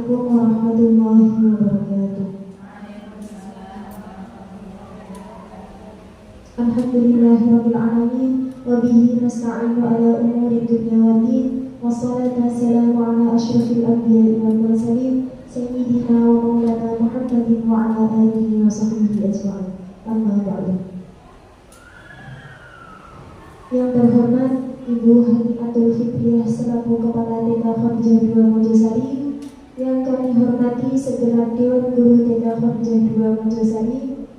Assalamualaikum warahmatullahi wabarakatuh. Alhamdulillahirabbil alamin wa bihi nasta'inu ala umuri dunya waddin wassalatu wassalamu ala asyrafil anbiya'i wal mursalin sayyidina wa maulana Muhammadin wa ala alihi wa sahbihi ajma'in. Amma ba'du. Yang terhormat Ibu Haniatul Fitriah selaku Kepala TK Khadijah 2 Mojosari, yang kami hormati segenap Dewan Guru TK Khadijah 2 Mojosari.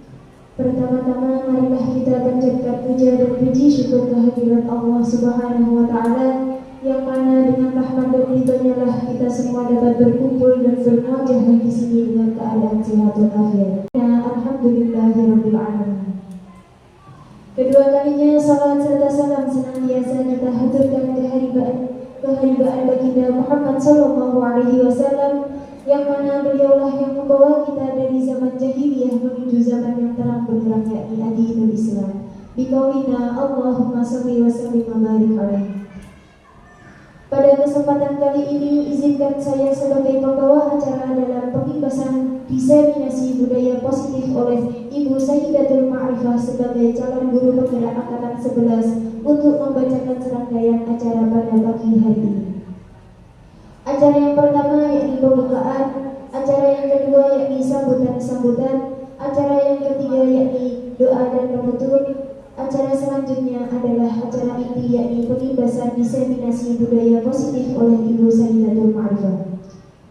Pertama-tama marilah kita panjatkan puja dan puji syukur kehadirat Allah Subhanahu wa taala, yang mana dengan rahmat dan ridhonya lah kita semua dapat berkumpul dan bermuajah di sini dengan keadaan sehat walafiat. Alhamdulillahirabbil alamin. Kedua kalinya salat serta salam senantiasa kita haturkan keharibaan baginda Muhammad sallallahu alaihi wasallam, yang mana beliaulah yang membawa kita dari zaman jahiliyah menuju zaman yang terang benderang, yakni adinul Islam. Biqaulina Allahumma shalli wa sallim wa barik alaihi. Pada kesempatan kali ini izinkan saya sebagai pembawa acara dalam pengimbasan diseminasi budaya positif oleh Ibu Sayyidatul Ma'rifah sebagai calon guru penggerak angkatan 11 untuk membacakan serangkaian acara pada pagi hari ini. Acara yang pertama yakni pembukaan, acara yang kedua yakni sambutan-sambutan, acara yang ketiga yakni doa dan penutup, acara selanjutnya adalah acara inti yakni pengimbasan diseminasi budaya positif oleh Ibu Sayyidatul Ma'rifah.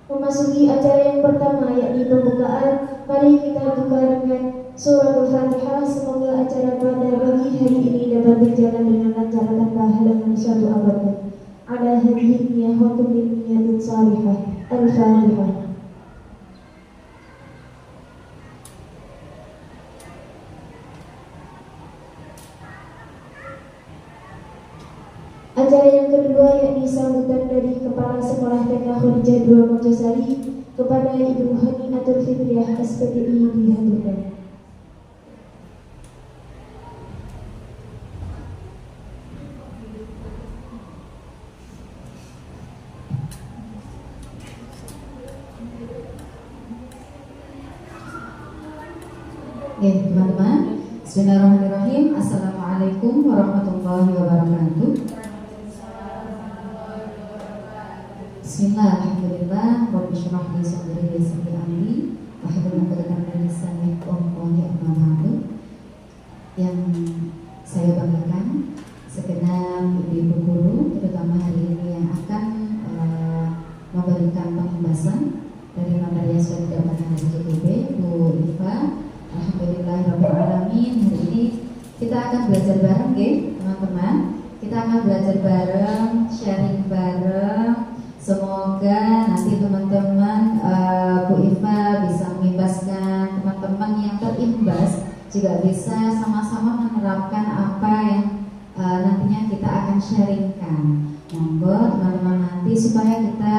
Memasuki acara yang pertama yakni pembukaan, mari kita buka dengan suratul Fatihah. Semoga acara pada pagi hari ini dapat berjalan dengan lancar tanpa halangan suatu apapun. Ala hadhihi niyyah wa kulli niyyatin shalihah. Al-Fatihah. Acara yang kedua yakni sambutan dari Kepala Sekolah TK Khadijah 2 Mojosari kepada Ibu Haniatul Fitriah SPTI dihaturkan. Oke, teman-teman. Bismillahirrahmanirrahim. Assalamualaikum warahmatullahi wabarakatuh. Bismillah, alhamdulillah, Rabbi syrah li sadri wa yassir li amri wahlul 'uqdatam min lisani yafqahu qawli. Amma ba'du. Yang saya banggakan segenap ibu-ibu guru, terutama hari ini yang akan memberikan pembahasan dari materi yang sudah didapatkan dari JKB, Bu Iva. Alhamdulillahirabbil alamin. Hari ini kita akan belajar bareng, teman-teman. Kita akan belajar bareng, sharing bareng. Semoga nanti teman-teman Bu Iva bisa mengimbaskan teman-teman yang terimbas juga bisa sama-sama menerapkan apa yang nantinya kita akan sharingkan. Monggo teman-teman nanti supaya kita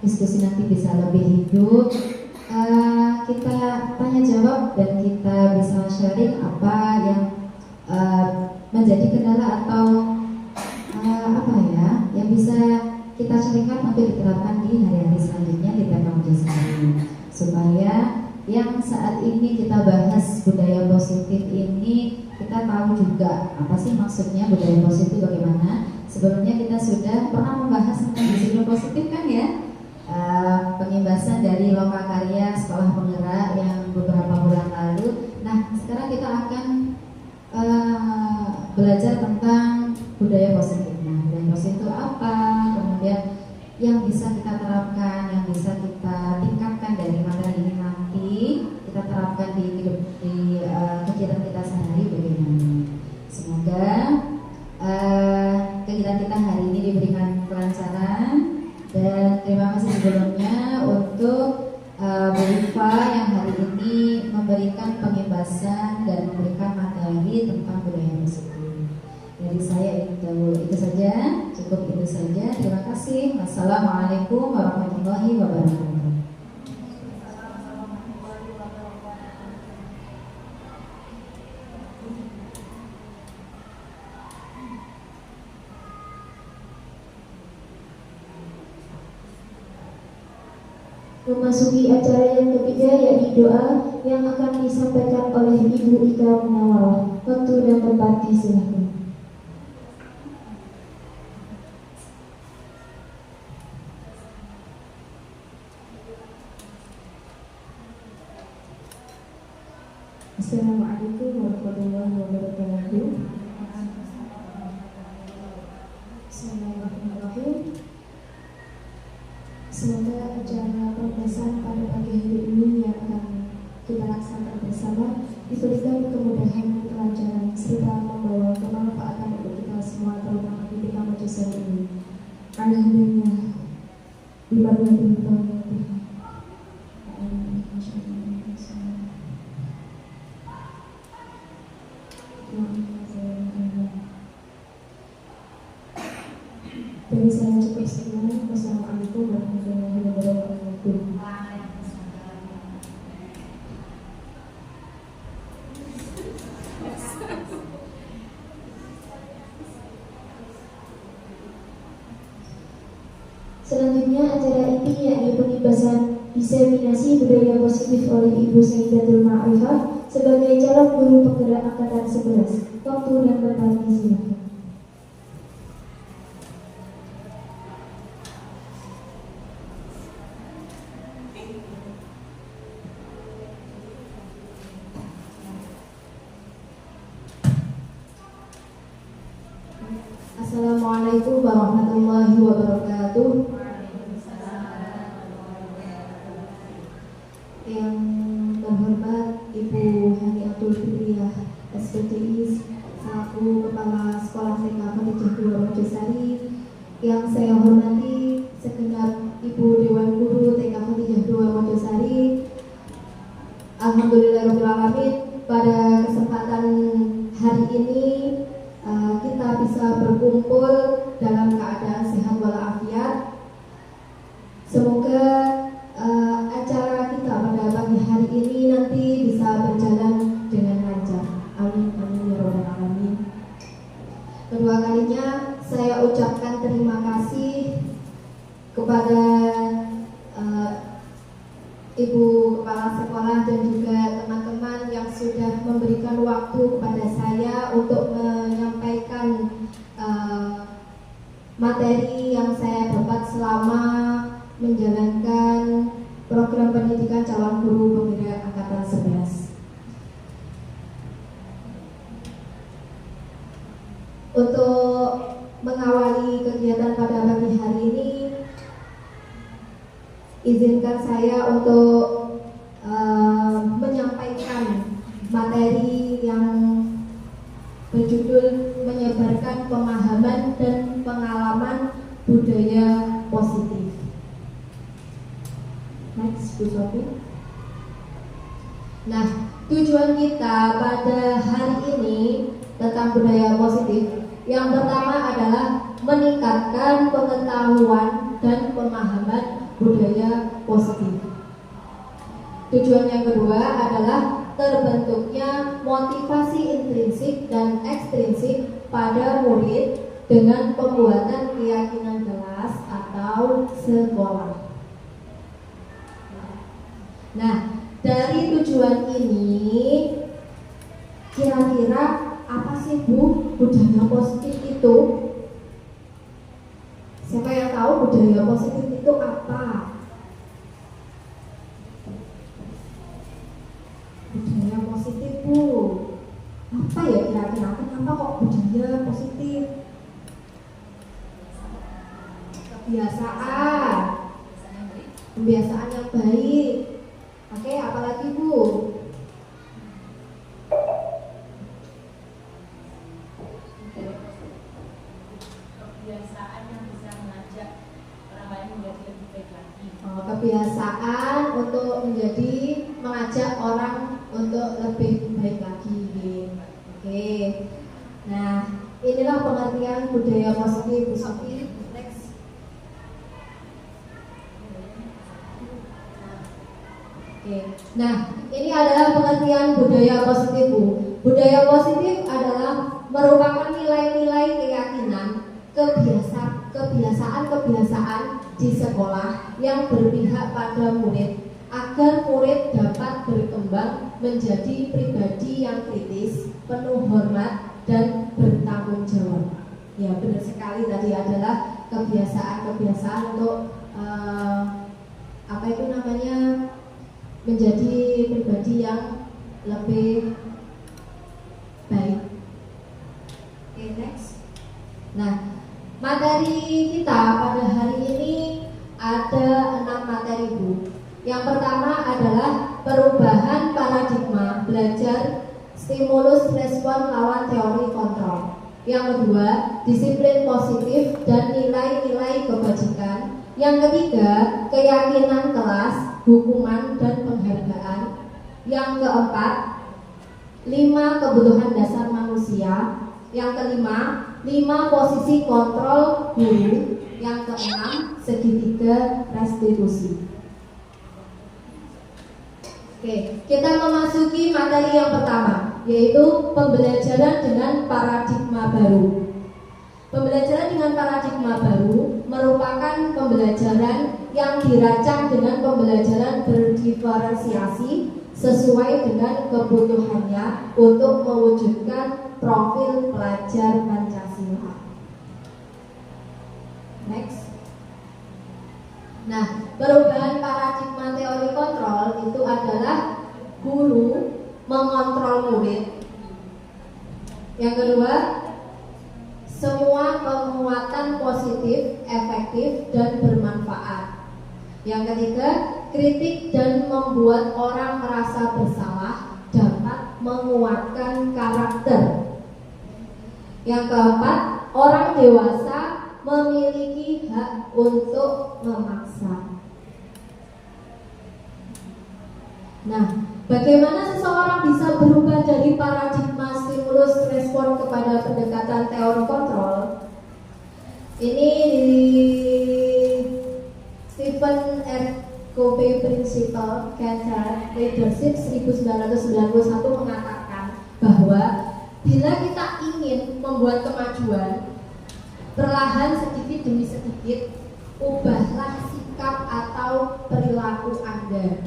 diskusi nanti bisa lebih hidup. Kita tanya jawab dan kita bisa sharing apa yang menjadi kendala atau yang bisa kita sharingkan untuk diterapkan di hari-hari selanjutnya di TK Mojosari, supaya yang saat ini kita bahas budaya positif ini kita tahu juga apa sih maksudnya budaya positif, bagaimana. Sebelumnya kita sudah pernah membahas tentang disiplin positif kan ya, pengimbasan dari lokakarya sekolah penggerak yang beberapa bulan lalu. Nah, sekarang kita akan belajar tentang budaya positif. Nah, budaya positif itu apa? Kemudian yang bisa kita terapkan, yang bisa kita tingkatkan dari materi ini nanti kita terapkan di kegiatan kita sehari bagaimana. Semoga kegiatan kita hari ini diberikan kelancaran. Dan terima kasih sebelumnya untuk Bu Iva yang hari ini memberikan pengimbasan dan memberikan materi tentang budaya positif. Dari saya itu saja, cukup itu saja. Terima kasih. Wassalamualaikum warahmatullahi wabarakatuh. memasuki acara yang ketiga, yaitu doa yang akan disampaikan oleh Ibu Ika Munawarah. Waktu dan tempat disilahkan. Assalamualaikum warahmatullahi wabarakatuh. Bismillahirrahmanirrahim. Semoga acara perpisahan pada pagi hari ini yang akan kita laksanakan bersama diberikan kemudahan dan kelancaran serta membawa kemanfaatan untuk kita semua, terutama di kita majelis ini. Alhamdulillah. Bimbingan tahun yang Tuhan. Dari saya cukup sekian. Wassalamualaikum warahmatullahi wabarakatuh. Selanjutnya acara inti yakni pengibasan diseminasi budaya positif oleh Ibu Sayyidatul Ma'rifah sebagai calon guru penggerak angkatan 11. Waktu dan tempat disilakan. Assalamualaikum warahmatullahi wabarakatuh. Yang terhormat Ibu Haniatul Fitriah SPTI selaku Kepala Sekolah TK Khadijah II Mojosari, yang saya hormati segenap Ibu Dewan Guru TK Khadijah II Mojosari. Alhamdulillahirrahmanirrahim, pada kesempatan hari ini kita bisa berkumpul dalam keadaan sehat walafiat. Semoga acara kita pada pagi hari ini nanti bisa berjalan dengan lancar. Amin amin ya rabbal alamin. Kedua kalinya saya ucapkan terima kasih kepada Ibu Kepala Sekolah dan juga teman-teman yang sudah memberikan waktu kepada saya untuk menyampaikan materi yang saya dapat selama menjalankan program pendidikan calon guru penggerak angkatan 11. Untuk mengawali kegiatan pada pagi hari ini, izinkan saya untuk menyampaikan materi yang berjudul menyebarkan pemahaman dan pengalaman budaya positif. Next, Bu Sofi. Nah, tujuan kita pada hari ini tentang budaya positif yang pertama adalah meningkatkan pengetahuan dan pemahaman budaya positif. Tujuan yang kedua adalah terbentuknya motivasi intrinsik dan ekstrinsik pada murid dengan pembuatan keyakinan kelas atau sekolah. Nah, dari tujuan ini kira-kira apa sih Bu budaya positif itu? Siapa yang tahu budaya positif itu apa? Budaya positif Bu, apa ya kira-kira? Kenapa kok budaya positif? Kebiasaan yang baik. Oke, apalagi Bu? Kebiasaan yang bisa mengajak orang lain menjadi lebih baik lagi. Kebiasaan untuk mengajak orang untuk lebih baik lagi. Oke. Nah, inilah pengertian budaya positif, Bu Sofi. Next. Oke. Nah, ini adalah pengertian budaya positif, Bu. Budaya positif adalah merupakan nilai-nilai keyakinan, kebiasaan di sekolah yang berpihak pada murid agar murid dapat berkembang menjadi pribadi yang kritis, penuh hormat, dan bertanggung jawab. Ya, benar sekali, tadi adalah kebiasaan-kebiasaan untuk menjadi pribadi yang lebih baik. Oke, next. Nah, materi kita pada hari ini ada 6 materi, Bu. Yang pertama adalah perubahan paradigma belajar stimulus respon lawan teori kontrol. Yang kedua, disiplin positif dan nilai-nilai kebajikan. Yang ketiga, keyakinan kelas, hukuman dan penghargaan. Yang keempat, 5 kebutuhan dasar manusia. Yang kelima, 5 posisi kontrol guru. Yang keenam, segitiga restitusi. Oke, kita memasuki materi yang pertama, yaitu pembelajaran dengan paradigma baru. Pembelajaran dengan paradigma baru merupakan pembelajaran yang dirancang dengan pembelajaran berdiferensiasi sesuai dengan kebutuhannya untuk mewujudkan profil pelajar Pancasila. Next. Nah, perubahan paradigma teori kontrol itu adalah guru mengontrol murid. Yang kedua, semua penguatan positif, efektif, dan bermanfaat. Yang ketiga, kritik dan membuat orang merasa bersalah dapat menguatkan karakter. Yang keempat, orang dewasa memiliki hak untuk memaksa. Nah, bagaimana seseorang bisa berubah dari paradigma stimulus respon kepada pendekatan teori kontrol? Ini di Stephen R. Covey Principle Cancer Leadership 1991 mengatakan bahwa bila kita ingin membuat kemajuan, perlahan sedikit demi sedikit, ubahlah sikap atau perilaku Anda.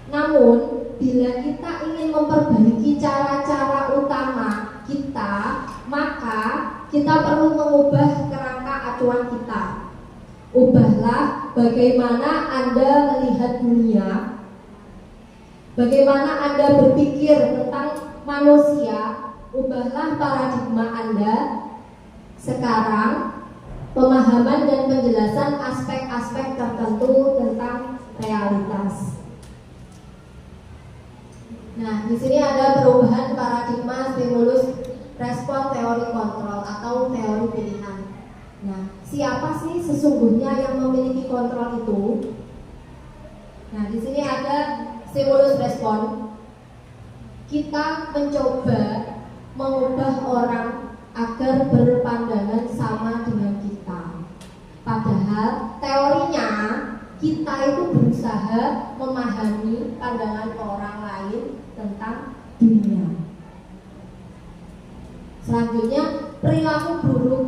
Namun, bila kita ingin memperbaiki cara-cara utama kita, maka kita perlu mengubah kerangka acuan kita. Ubahlah bagaimana Anda melihat dunia, bagaimana Anda berpikir tentang manusia. Ubahlah paradigma Anda. Sekarang, pemahaman dan penjelasan aspek-aspek tertentu tentang realitas. Nah, di sini ada perubahan paradigma stimulus respon teori kontrol atau teori pilihan. Nah, siapa sih sesungguhnya yang memiliki kontrol itu? Nah, di sini ada stimulus respon. Kita mencoba mengubah orang agar berpandangan sama dengan kita. Padahal teorinya kita itu berusaha memahami pandangan orang lain tentang dunia. Selanjutnya, perilaku buruk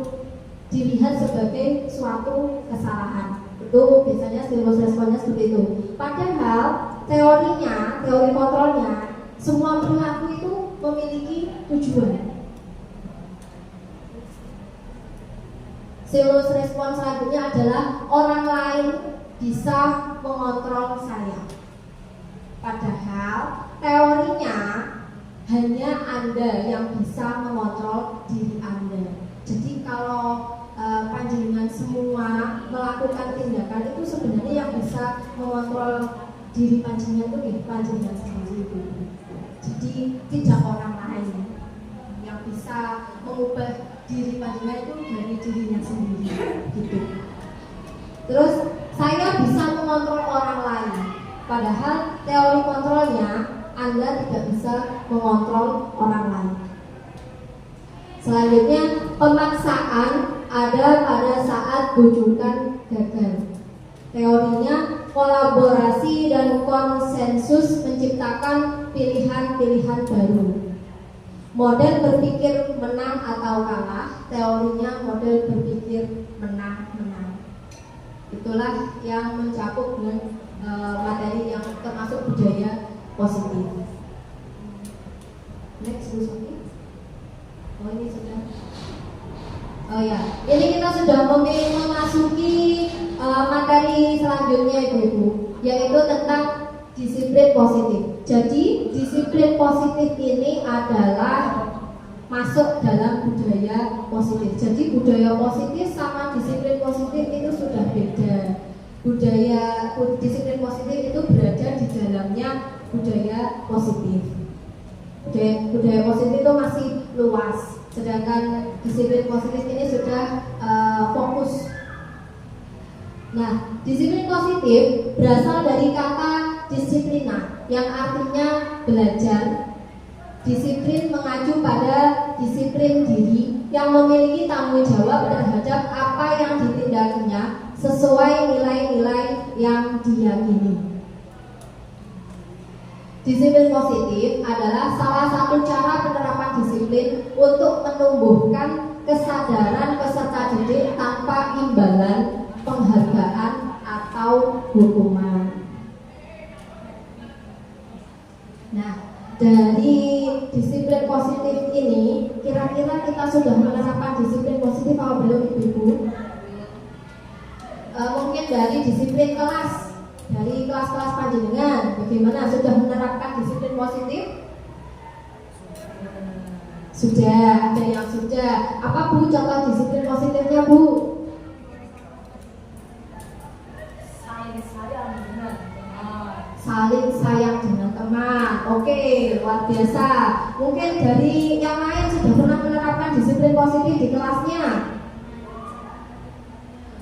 dilihat sebagai suatu kesalahan. Itu biasanya stimulus responnya seperti itu. Padahal teorinya, teori kontrolnya, semua perilaku itu memiliki tujuan. Stimulus respon selanjutnya adalah orang lain bisa mengontrol saya. Padahal teorinya hanya Anda yang bisa mengontrol diri Anda. Jadi kalau panjenengan semua melakukan tindakan itu sebenarnya yang bisa mengontrol diri panjenengan itu panjenengan sendiri itu. Jadi tidak orang lain yang bisa mengubah diri panjenengan itu dari dirinya sendiri gitu. Terus saya bisa mengontrol orang lain, padahal teori kontrolnya Anda tidak bisa mengontrol orang lain. Selanjutnya, pemaksaan ada pada saat bujukan gagal. Teorinya kolaborasi dan konsensus menciptakan pilihan-pilihan baru. Model berpikir menang atau kalah, teorinya model berpikir menang-menang. Itulah yang mencakup dengan materi yang termasuk budaya positif. Next, Bu Sofi. Oh, ini sudah. Oh ya, ini kita sudah memasuki materi selanjutnya Ibu-ibu, yaitu tentang disiplin positif. Jadi disiplin positif ini adalah masuk dalam budaya positif. Jadi budaya positif sama disiplin positif itu sudah beda. Disiplin positif itu berada di dalamnya budaya positif. Budaya positif itu masih luas, sedangkan disiplin positif ini sudah fokus. Nah, disiplin positif berasal dari kata disiplina yang artinya belajar. Disiplin mengacu pada disiplin diri yang memiliki tanggung jawab terhadap apa yang ditindakinya sesuai nilai-nilai yang diyakini. Disiplin positif adalah salah satu cara penerapan disiplin untuk menumbuhkan kesadaran peserta didik tanpa imbalan, penghargaan, atau hukuman. Nah, dari disiplin positif ini, kira-kira kita sudah menerapkan disiplin positif apa belum, Ibu-ibu? Mungkin dari disiplin kelas, dari kelas-kelas panjenengan, bagaimana sudah menerapkan disiplin positif? Sudah, ada yang sudah. Apa Bu contoh disiplin positifnya, Bu? Saling sayang dengan teman. Oke, luar biasa. Mungkin dari yang lain sudah pernah menerapkan disiplin positif di kelasnya.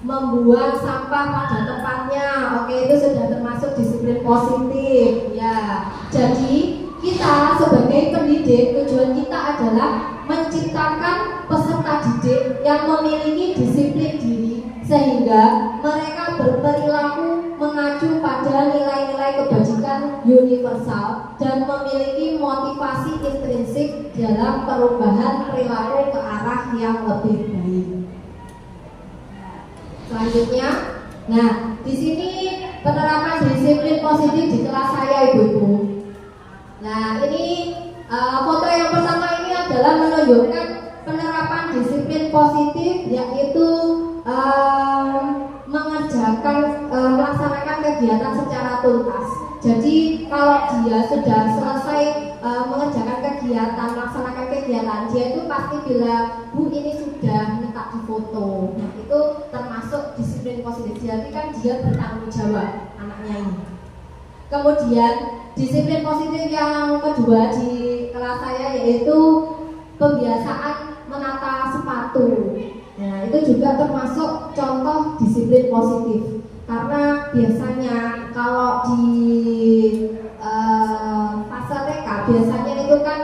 Membuang sampah pada tempatnya. Oke, itu sudah termasuk disiplin positif. Ya, jadi kita sebagai pendidik, tujuan kita adalah menciptakan peserta didik yang memiliki disiplin diri, sehingga mereka berperilaku mengacu pada nilai-nilai kebajikan universal dan memiliki motivasi intrinsik dalam perubahan perilaku ke arah yang lebih baik. Selanjutnya, nah di sini penerapan disiplin positif di kelas saya, Ibu-ibu. Nah ini foto yang pertama ini adalah menunjukkan penerapan disiplin positif, yaitu melaksanakan kegiatan secara tuntas. Jadi kalau dia sudah selesai mengerjakan kegiatan, melaksanakan kegiatan, dia itu pasti bilang, Bu ini sudah minta difoto. Nah itu termasuk disiplin positif. Jadi kan dia bertanggung jawab, anaknya ini. Kemudian disiplin positif yang kedua di kelas saya yaitu pembiasaan menata sepatu. Nah itu juga termasuk contoh disiplin positif. Karena biasanya kalau di fase TK biasanya itu kan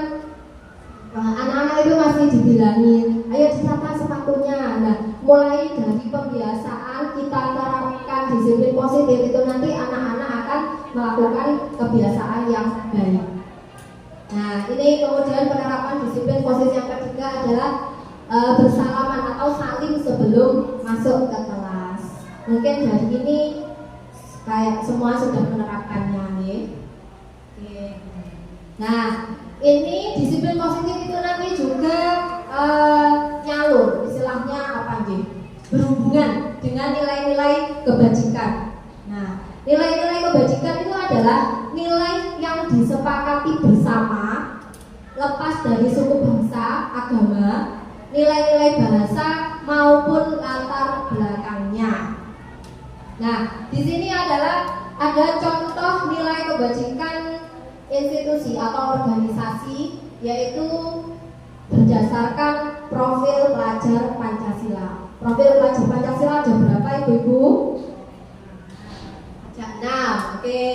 anak-anak itu masih dibilangin, ayo ditata sepatunya. Nah mulai dari pembiasaan kita terapkan disiplin positif, itu nanti anak-anak akan melakukan kebiasaan yang baik. Nah ini kemudian penerapan disiplin positif yang ketiga adalah bersalaman atau saling sebelum masuk ke kelas. Mungkin dari ini kayak semua sudah menerapkannya nih. Nah ini disiplin positif itu nanti juga nyalur, istilahnya apa nih? Berhubungan dengan nilai-nilai kebajikan. Nah nilai-nilai kebajikan itu adalah nilai yang disepakati bersama, lepas dari suku bangsa, agama, nilai-nilai bahasa maupun latar belakangnya. Nah, di sini adalah ada contoh nilai kebajikan institusi atau organisasi, yaitu berdasarkan profil pelajar Pancasila. Profil pelajar Pancasila ada berapa, Ibu-ibu? Ada 6. Oke.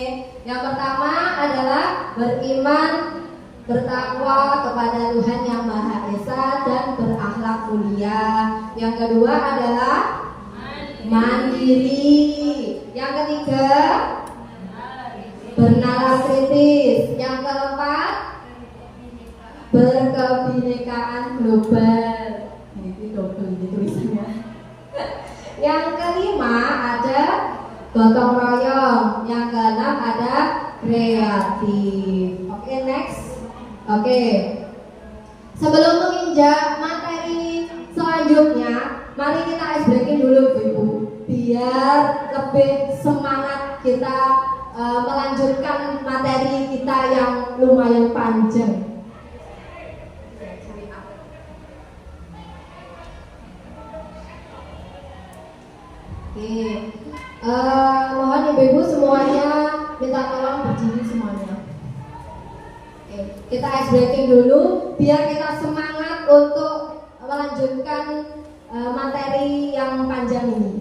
Yang pertama adalah beriman, bertakwa kepada Tuhan Yang Maha Esa dan berakhlak mulia. Yang kedua adalah mandiri. Yang ketiga bernalar kritis. Yang keempat berkebinekaan global. Ini double ini tulisannya. Yang kelima ada gotong royong. Yang keenam ada kreatif. Oke, next. Oke. Sebelum menginjak materi selanjutnya, mari kita ice breaking dulu Ibu, biar lebih semangat kita melanjutkan materi kita yang lumayan panjang. Oke, mohon ibu-ibu semuanya minta tolong berdiri semuanya. Oke, kita ice breaking dulu biar kita semangat untuk melanjutkan materi yang panjang ini.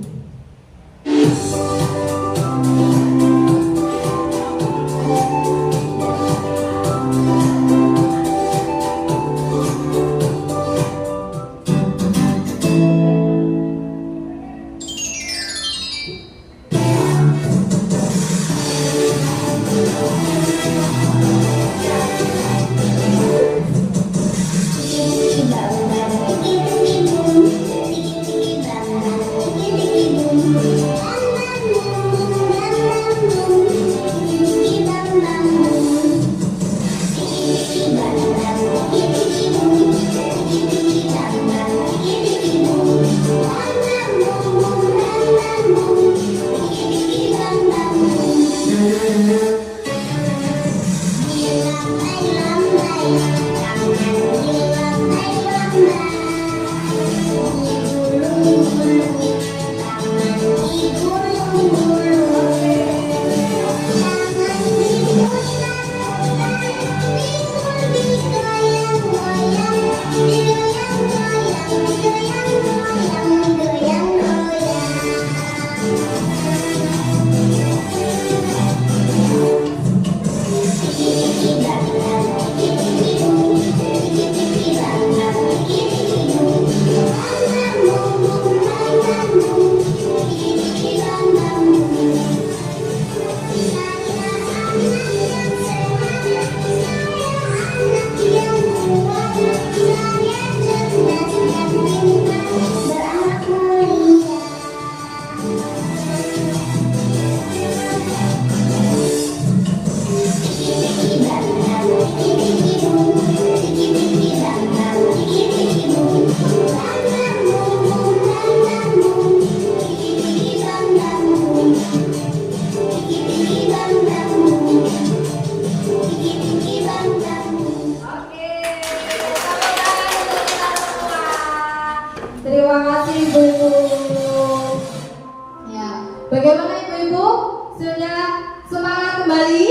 Bagaimana ibu-ibu? Sudah semangat kembali?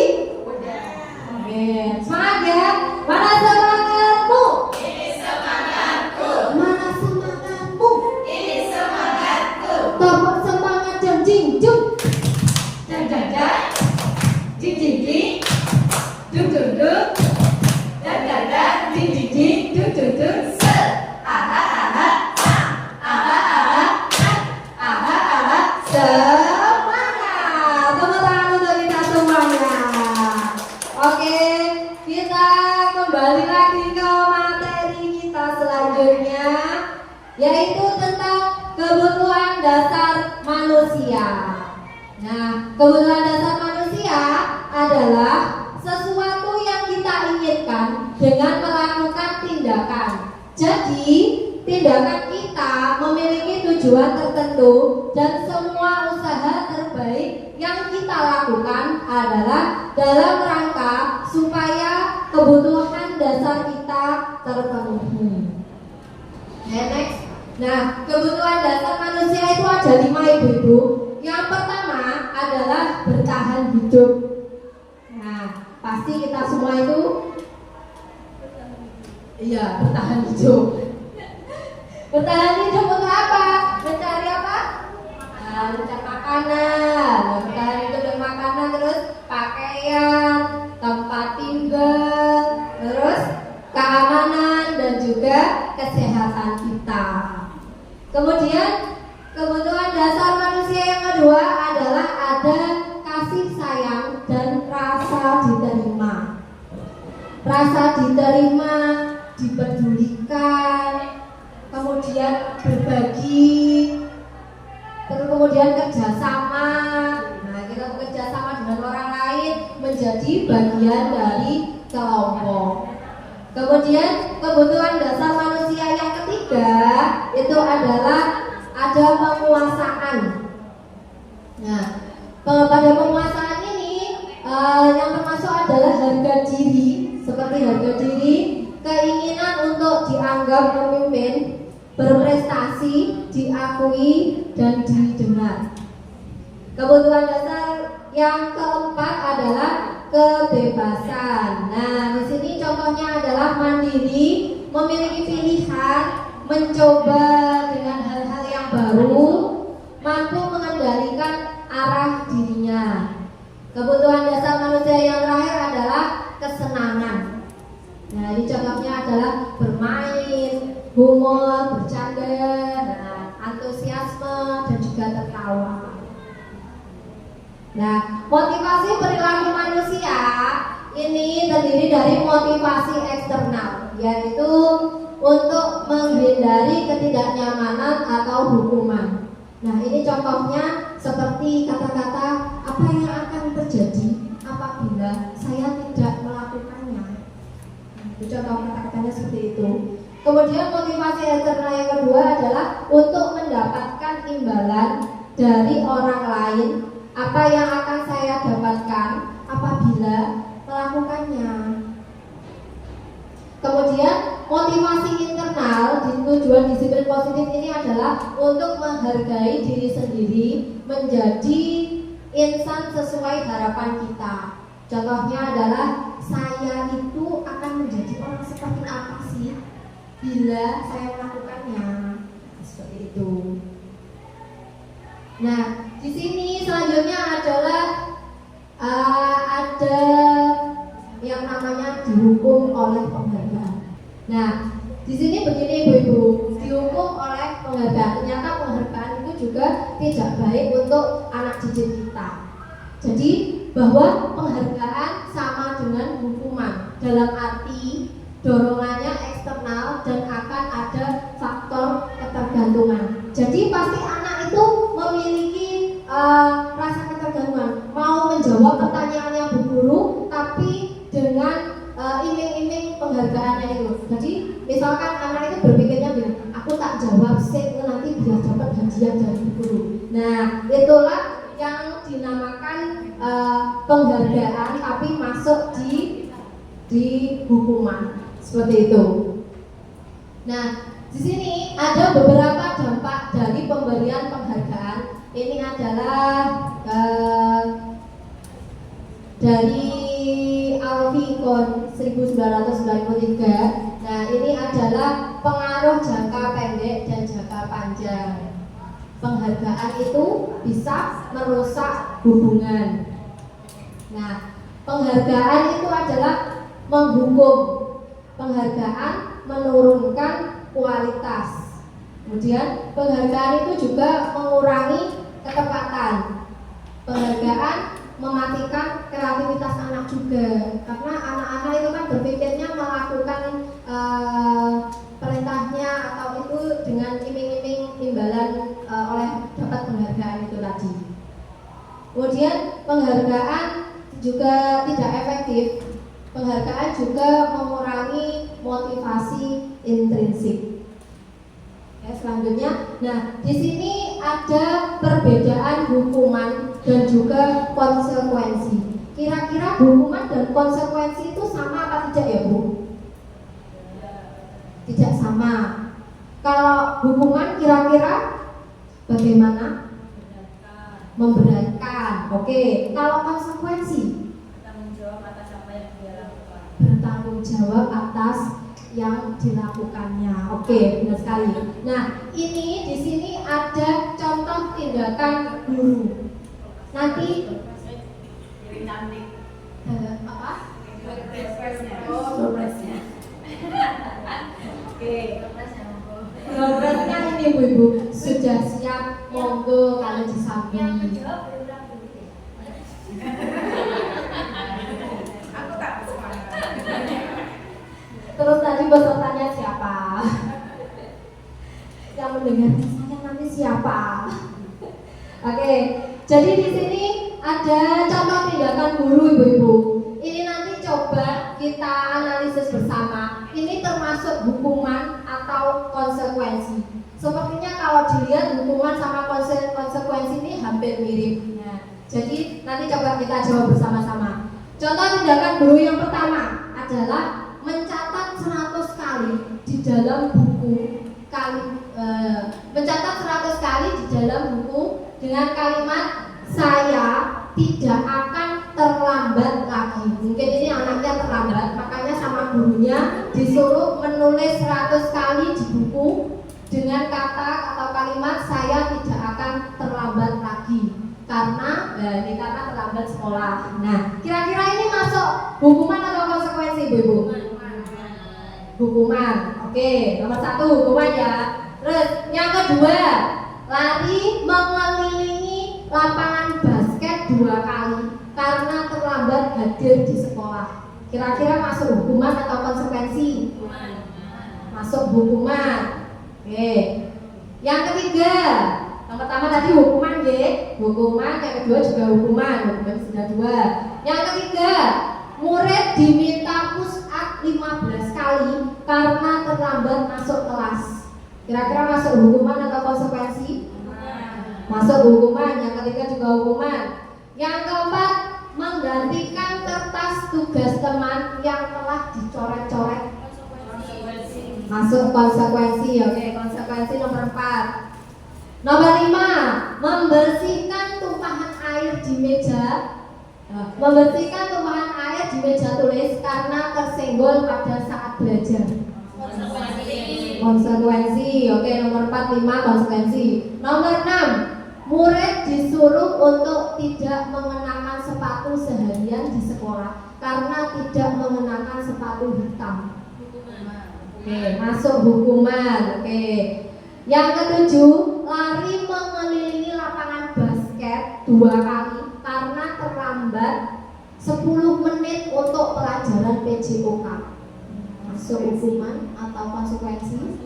Oke, semangat ya? Mana semangatmu? Ini semangatku. Mana semangatmu? Ini semangatku. Tepuk semangat jam jinjung. Jang jang jang. Jing jing jing. Dung dung dung. Dan dan dan. Jing jing jing. Dung dung dung. Se. Aha aha. Aha aha. Aha aha. Semangat. Tepuk tangan untuk kita semuanya. Oke, kita kembali lagi ke materi kita selanjutnya, yaitu tentang kebutuhan dasar manusia. Nah, kebutuhan dasar manusia adalah sesuatu yang kita inginkan dengan melakukan tindakan. Jadi, tindakan kita memiliki tujuan tertentu dan semua usaha terbaik yang kita lakukan adalah dalam rangka supaya kebutuhan dasar kita terpenuhi. Next. Nah, kebutuhan dasar manusia itu ada 5 ibu-ibu. Yang pertama adalah bertahan hidup. Nah, pasti kita semua itu iya, bertahan hidup. Bertahan hidup untuk apa? Mencari apa? Nah, mencari makanan. Nah, bertahan hidup dengan makanan, terus pakaian, tempat tinggal, terus keamanan dan juga kesehatan kita. Kemudian kebutuhan dasar manusia yang kedua adalah ada kasih sayang dan rasa diterima. Rasa diterima, dipedulikan, kemudian berbagi, terus kemudian kerjasama, menjadi bagian dari kelompok. Kemudian kebutuhan dasar manusia yang ketiga itu adalah ada penguasaan. Nah, pada penguasaan ini yang termasuk adalah harga diri, seperti harga diri, keinginan untuk dianggap pemimpin, berprestasi, diakui, dan didengar. Kebutuhan dasar yang keempat adalah kebebasan. Nah, di sini contohnya adalah mandiri, memiliki pilihan, mencoba dengan hal-hal yang baru, mampu mengendalikan arah dirinya. Kebutuhan dasar manusia yang terakhir adalah kesenangan. Nah, ini contohnya adalah bermain, humor, bercanda, antusiasme, dan juga tertawa. Nah, motivasi perilaku manusia ini terdiri dari motivasi eksternal, yaitu untuk menghindari ketidaknyamanan atau hukuman. Nah, ini contohnya seperti kata-kata apa yang akan terjadi apabila saya tidak melakukannya. Itu contoh kata-katanya seperti itu. Kemudian motivasi eksternal yang kedua adalah untuk mendapatkan imbalan dari orang lain. Apa yang akan saya dapatkan apabila melakukannya. Kemudian motivasi internal di tujuan disiplin positif ini adalah untuk menghargai diri sendiri, menjadi insan sesuai harapan kita. Contohnya adalah saya itu akan menjadi orang seperti apa sih bila saya melakukannya. Seperti itu. Nah, di sini selanjutnya adalah ada yang namanya dihukum oleh penghargaan. Nah, di sini begini ibu-ibu, dihukum oleh penghargaan. Ternyata penghargaan itu juga tidak baik untuk anak didik kita. Jadi bahwa penghargaan sama dengan hukuman, dalam arti dorongannya eksternal dan akan ada faktor ketergantungan. Jadi pasti anak itu memiliki rasa ketergantungan, mau menjawab pertanyaan yang berguru tapi dengan iming-iming penghargaannya itu. Jadi misalkan anak itu berpikirnya begini, aku tak jawab sih nanti biar dapat hadiah dari guru. Nah, itulah yang dinamakan penghargaan tapi masuk di hukuman. Seperti itu. Nah, di sini ada beberapa dampak dari pemberian penghargaan. Ini adalah dari Alficon 1993. Nah, ini adalah pengaruh jangka pendek dan jangka panjang. Penghargaan itu bisa merusak hubungan. Nah, penghargaan itu adalah menghukum. Penghargaan menurunkan kualitas. Kemudian penghargaan itu juga mengurangi ketepatan. Penghargaan mematikan kreativitas anak juga, karena anak-anak itu kan berpikirnya melakukan perintahnya atau itu dengan iming-iming imbalan oleh dapat penghargaan itu tadi. Kemudian penghargaan juga tidak efektif. Penghargaan juga mengurangi motivasi intrinsik. Ya, selanjutnya, nah di sini ada perbedaan hukuman dan juga konsekuensi. Kira-kira hukuman dan konsekuensi itu sama apa tidak ya Bu? Tidak sama. Kalau hukuman kira-kira bagaimana? Memberatkan. Oke. Kalau konsekuensi? Bertanggung jawab atas yang dilakukannya. Oke, benar sekali. Nah, ini di sini ada contoh tindakan guru. Nanti apa? Progresnya. Oke. Progresnya ini Bu-ibu sudah siap, monggo kalau disambung. Terus tadi pesertanya siapa? Yang mendengar saya nanti siapa? Oke, jadi di sini ada contoh tindakan guru ibu-ibu. Ini nanti coba kita analisis bersama. Ini termasuk hukuman atau konsekuensi. Sepertinya kalau dilihat hukuman sama konsekuensi ini hampir mirip. Nah, jadi nanti coba kita jawab bersama-sama. Contoh tindakan guru yang pertama adalah mencatat 100 kali di dalam buku mencatat 100 kali di dalam buku dengan kalimat saya tidak akan terlambat lagi. Mungkin ini anaknya terlambat, makanya sama gurunya disuruh menulis 100 kali di buku dengan kata atau kalimat saya tidak akan terlambat lagi karena ini karena terlambat sekolah. Nah, kira-kira ini masuk hukuman atau konsekuensi, ibu-ibu? Hukuman. Oke, nomor 1 hukuman ya. Terus yang kedua, lari mengelilingi lapangan basket 2 kali karena terlambat hadir di sekolah. Kira-kira masuk hukuman atau konsekuensi? Masuk hukuman. Oke. Yang ketiga, yang pertama tadi hukuman ya, hukuman. Yang kedua juga hukuman sudah 2. Yang ketiga, murid diminta push up 15 kali karena terlambat masuk kelas. Kira-kira masuk hukuman atau konsekuensi? Masuk hukuman. Yang ketiga juga hukuman. Yang keempat, menggantikan kertas tugas teman yang telah dicoret-coret. Masuk konsekuensi. Oke, konsekuensi nomor 4. Nomor 5, membersihkan tumpahan air di meja. Membersihkan tumpahan air di meja tulis karena tersenggol pada saat belajar. Konsekuensi. Oke, nomor 4, 5 konsekuensi. Nomor 6, murid disuruh untuk tidak mengenakan sepatu seharian di sekolah karena tidak mengenakan sepatu hitam. Oke, masuk hukuman. Oke. Yang ketujuh, lari mengelilingi lapangan basket 2 kali karena terlambat 10 menit untuk pelajaran PJOK. Masuk hukuman atau konsekuensi?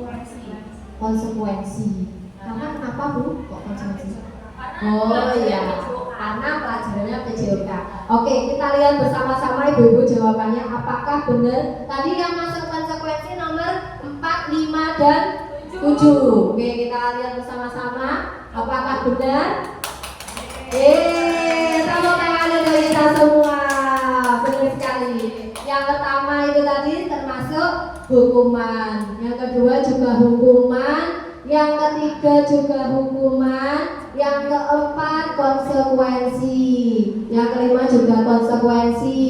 Konsekuensi. Karena kenapa Bu? Kok konsekuensi? Oh iya, karena pelajarannya PJOK. Oke, kita lihat bersama-sama ibu-ibu jawabannya. Apakah benar? Tadi yang masuk konsekuensi nomor 4, 5, dan 7. Oke, kita lihat bersama-sama. Apakah benar? Tepuk tangan untuk kita semua. Benar sekali. Yang pertama itu tadi termasuk hukuman. Yang kedua juga hukuman. Yang ketiga juga hukuman. Yang keempat konsekuensi. Yang kelima juga konsekuensi.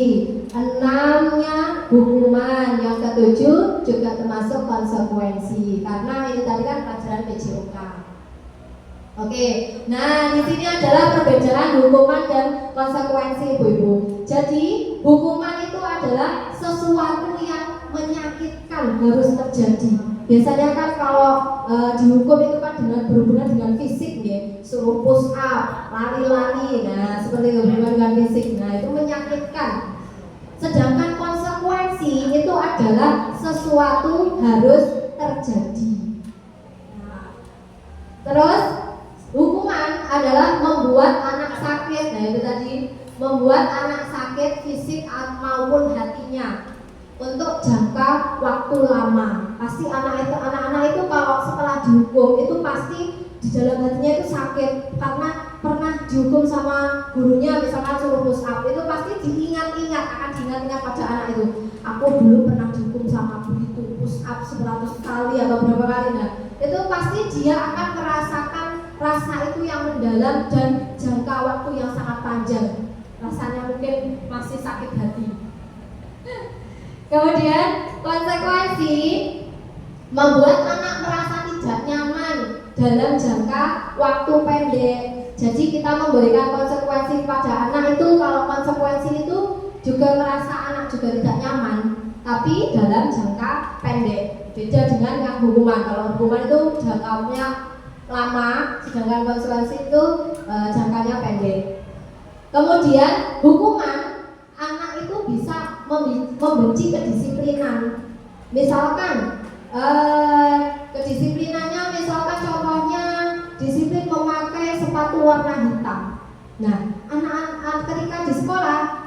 6-nya hukuman. Yang ketujuh juga termasuk konsekuensi. Karena ini tadi kan pelajaran PJOK. Oke, nah di sini adalah perbedaan hukuman dan konsekuensi, ibu-ibu. Jadi hukuman itu adalah sesuatu yang menyakitkan harus terjadi. Biasanya kan kalau dihukum itu kan dengan berhubungan dengan fisik ya, suruh push up, lari-lari, nah seperti itu berhubungan dengan fisik. Nah itu menyakitkan. Sedangkan konsekuensi itu adalah sesuatu harus terjadi. Terus hukuman adalah membuat anak sakit. Nah itu tadi, membuat anak sakit fisik maupun hatinya untuk jangka waktu lama. Pasti anak-anak itu kalau setelah dihukum itu pasti di dalam hatinya itu sakit karena pernah dihukum sama gurunya, misalkan suruh push up, itu pasti akan diingat-ingat pada anak itu. Aku dulu pernah dihukum sama guru itu push up 100 kali atau berapa kali. Nah itu pasti dia akan merasakan rasa itu yang mendalam dan jangka waktu yang sangat panjang. Rasanya mungkin masih sakit hati. Kemudian konsekuensi membuat anak merasa tidak nyaman dalam jangka waktu pendek. Jadi kita memberikan konsekuensi kepada anak itu, kalau konsekuensi itu juga merasa anak juga tidak nyaman, tapi dalam jangka pendek. Beda dengan yang hukuman. Kalau hukuman itu jangkaunya lama, sedangkan konsekuensi itu jangkanya pendek. Kemudian hukuman, anak itu bisa membenci kedisiplinan. Misalkan kedisiplinannya, misalkan contohnya disiplin memakai sepatu warna hitam. Nah,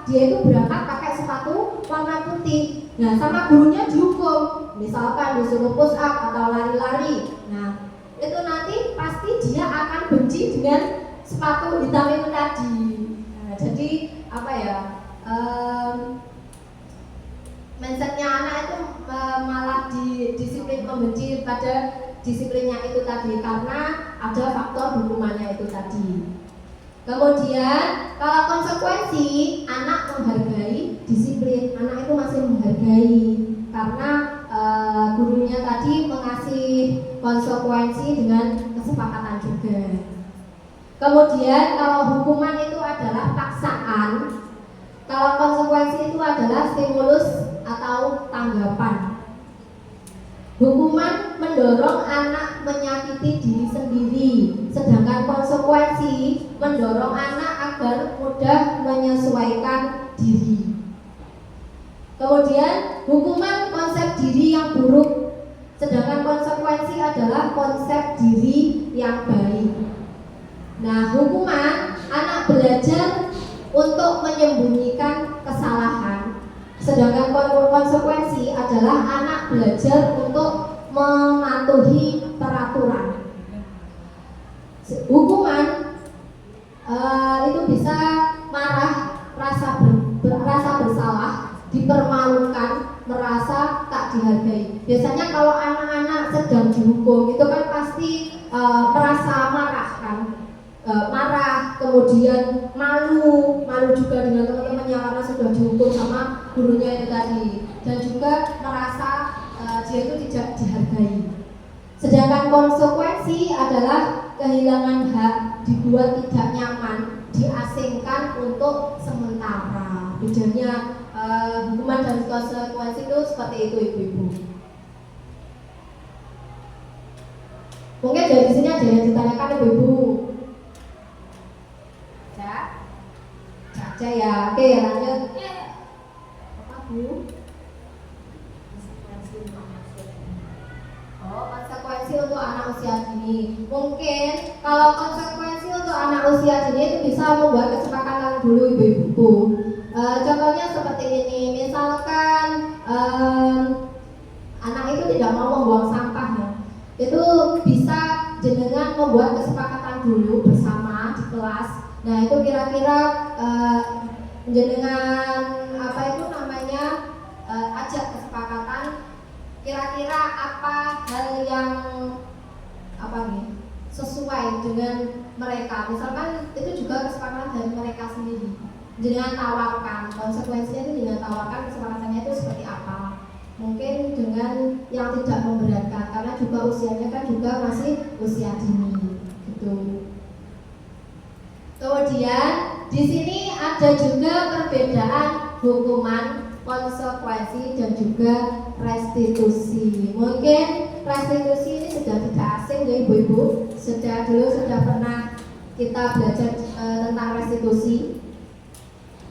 dia itu berangkat pakai sepatu warna putih. Nah, sama gurunya dihukum. Misalkan disuruh push up atau lari-lari. Nah, itu nanti pasti dia akan benci dengan sepatu hitam itu tadi. Nah, jadi apa ya? Mindsetnya anak itu malah disiplin membenci pada disiplinnya itu tadi karena ada faktor hukumannya itu tadi. Kemudian kalau konsekuensi, anak menghargai disiplin, anak itu masih menghargai karena gurunya tadi mengasih konsekuensi dengan kesepakatan juga. Kemudian kalau hukuman itu adalah paksaan, kalau konsekuensi itu adalah stimulus atau tanggapan. Hukuman mendorong anak menyakiti diri sendiri, sedangkan konsekuensi mendorong anak agar mudah menyesuaikan diri. Kemudian hukuman konsep diri yang buruk, sedangkan konsekuensi adalah konsep diri yang baik. Nah, hukuman anak belajar untuk menyembunyikan kesalahan, sedangkan konsekuensi adalah anak belajar untuk mematuhi peraturan. Hukuman itu bisa marah, rasa bersalah, dipermalukan, merasa tak dihargai. Biasanya kalau anak-anak sedang dihukum itu kan pasti merasa marah kan, marah, kemudian malu juga dengan teman-temannya karena sudah dihukum sama gurunya itu tadi, dan juga merasa dia itu tidak dihargai. Sedangkan konsekuensi adalah kehilangan hak, dibuat tidak nyaman, diasingkan untuk sementara. Bedanya hukuman dan konsekuensi itu seperti itu, ibu-ibu. Mungkin dari sini ada yang ditanyakan, ibu-ibu. Caca ya, oke lanjut. Apa bu? Konsekuensi untuk anak usia dini. Mungkin kalau konsekuensi untuk anak usia dini itu bisa membuat kesepakatan dulu ibu-ibu. Contohnya seperti ini, misalkan anak itu tidak mau membuang sampah ya, itu bisa jenengan membuat kesepakatan dulu bersama di kelas. Nah itu kira-kira jenengan apa itu namanya ajak kesepakatan. Kira-kira apa hal yang sesuai dengan mereka. Misalkan itu juga kesepakatan dari mereka sendiri. Dengan tawarkan konsekuensinya itu, dengan tawarkan kesepakatannya itu seperti apa. Mungkin dengan yang tidak memberatkan karena juga usianya kan juga masih usia dini gitu. Kemudian di sini ada juga perbedaan hukuman, konsekuensi dan juga restitusi. Mungkin restitusi ini sudah tidak asing ya ibu-ibu, sudah pernah kita belajar tentang restitusi.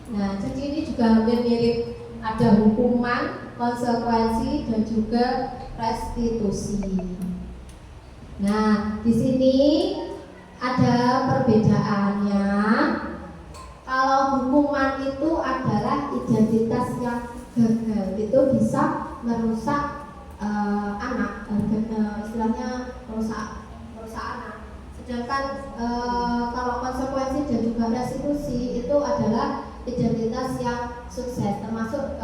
Nah, jadi ini juga hampir mirip, ada hukuman, konsekuensi dan juga restitusi. Nah, di sini ada perbedaannya. Kalau hukuman itu adalah identitas yang gagal, itu bisa merusak anak, istilahnya merusak anak. Sedangkan kalau konsekuensi dan juga restitusi itu adalah identitas yang sukses, termasuk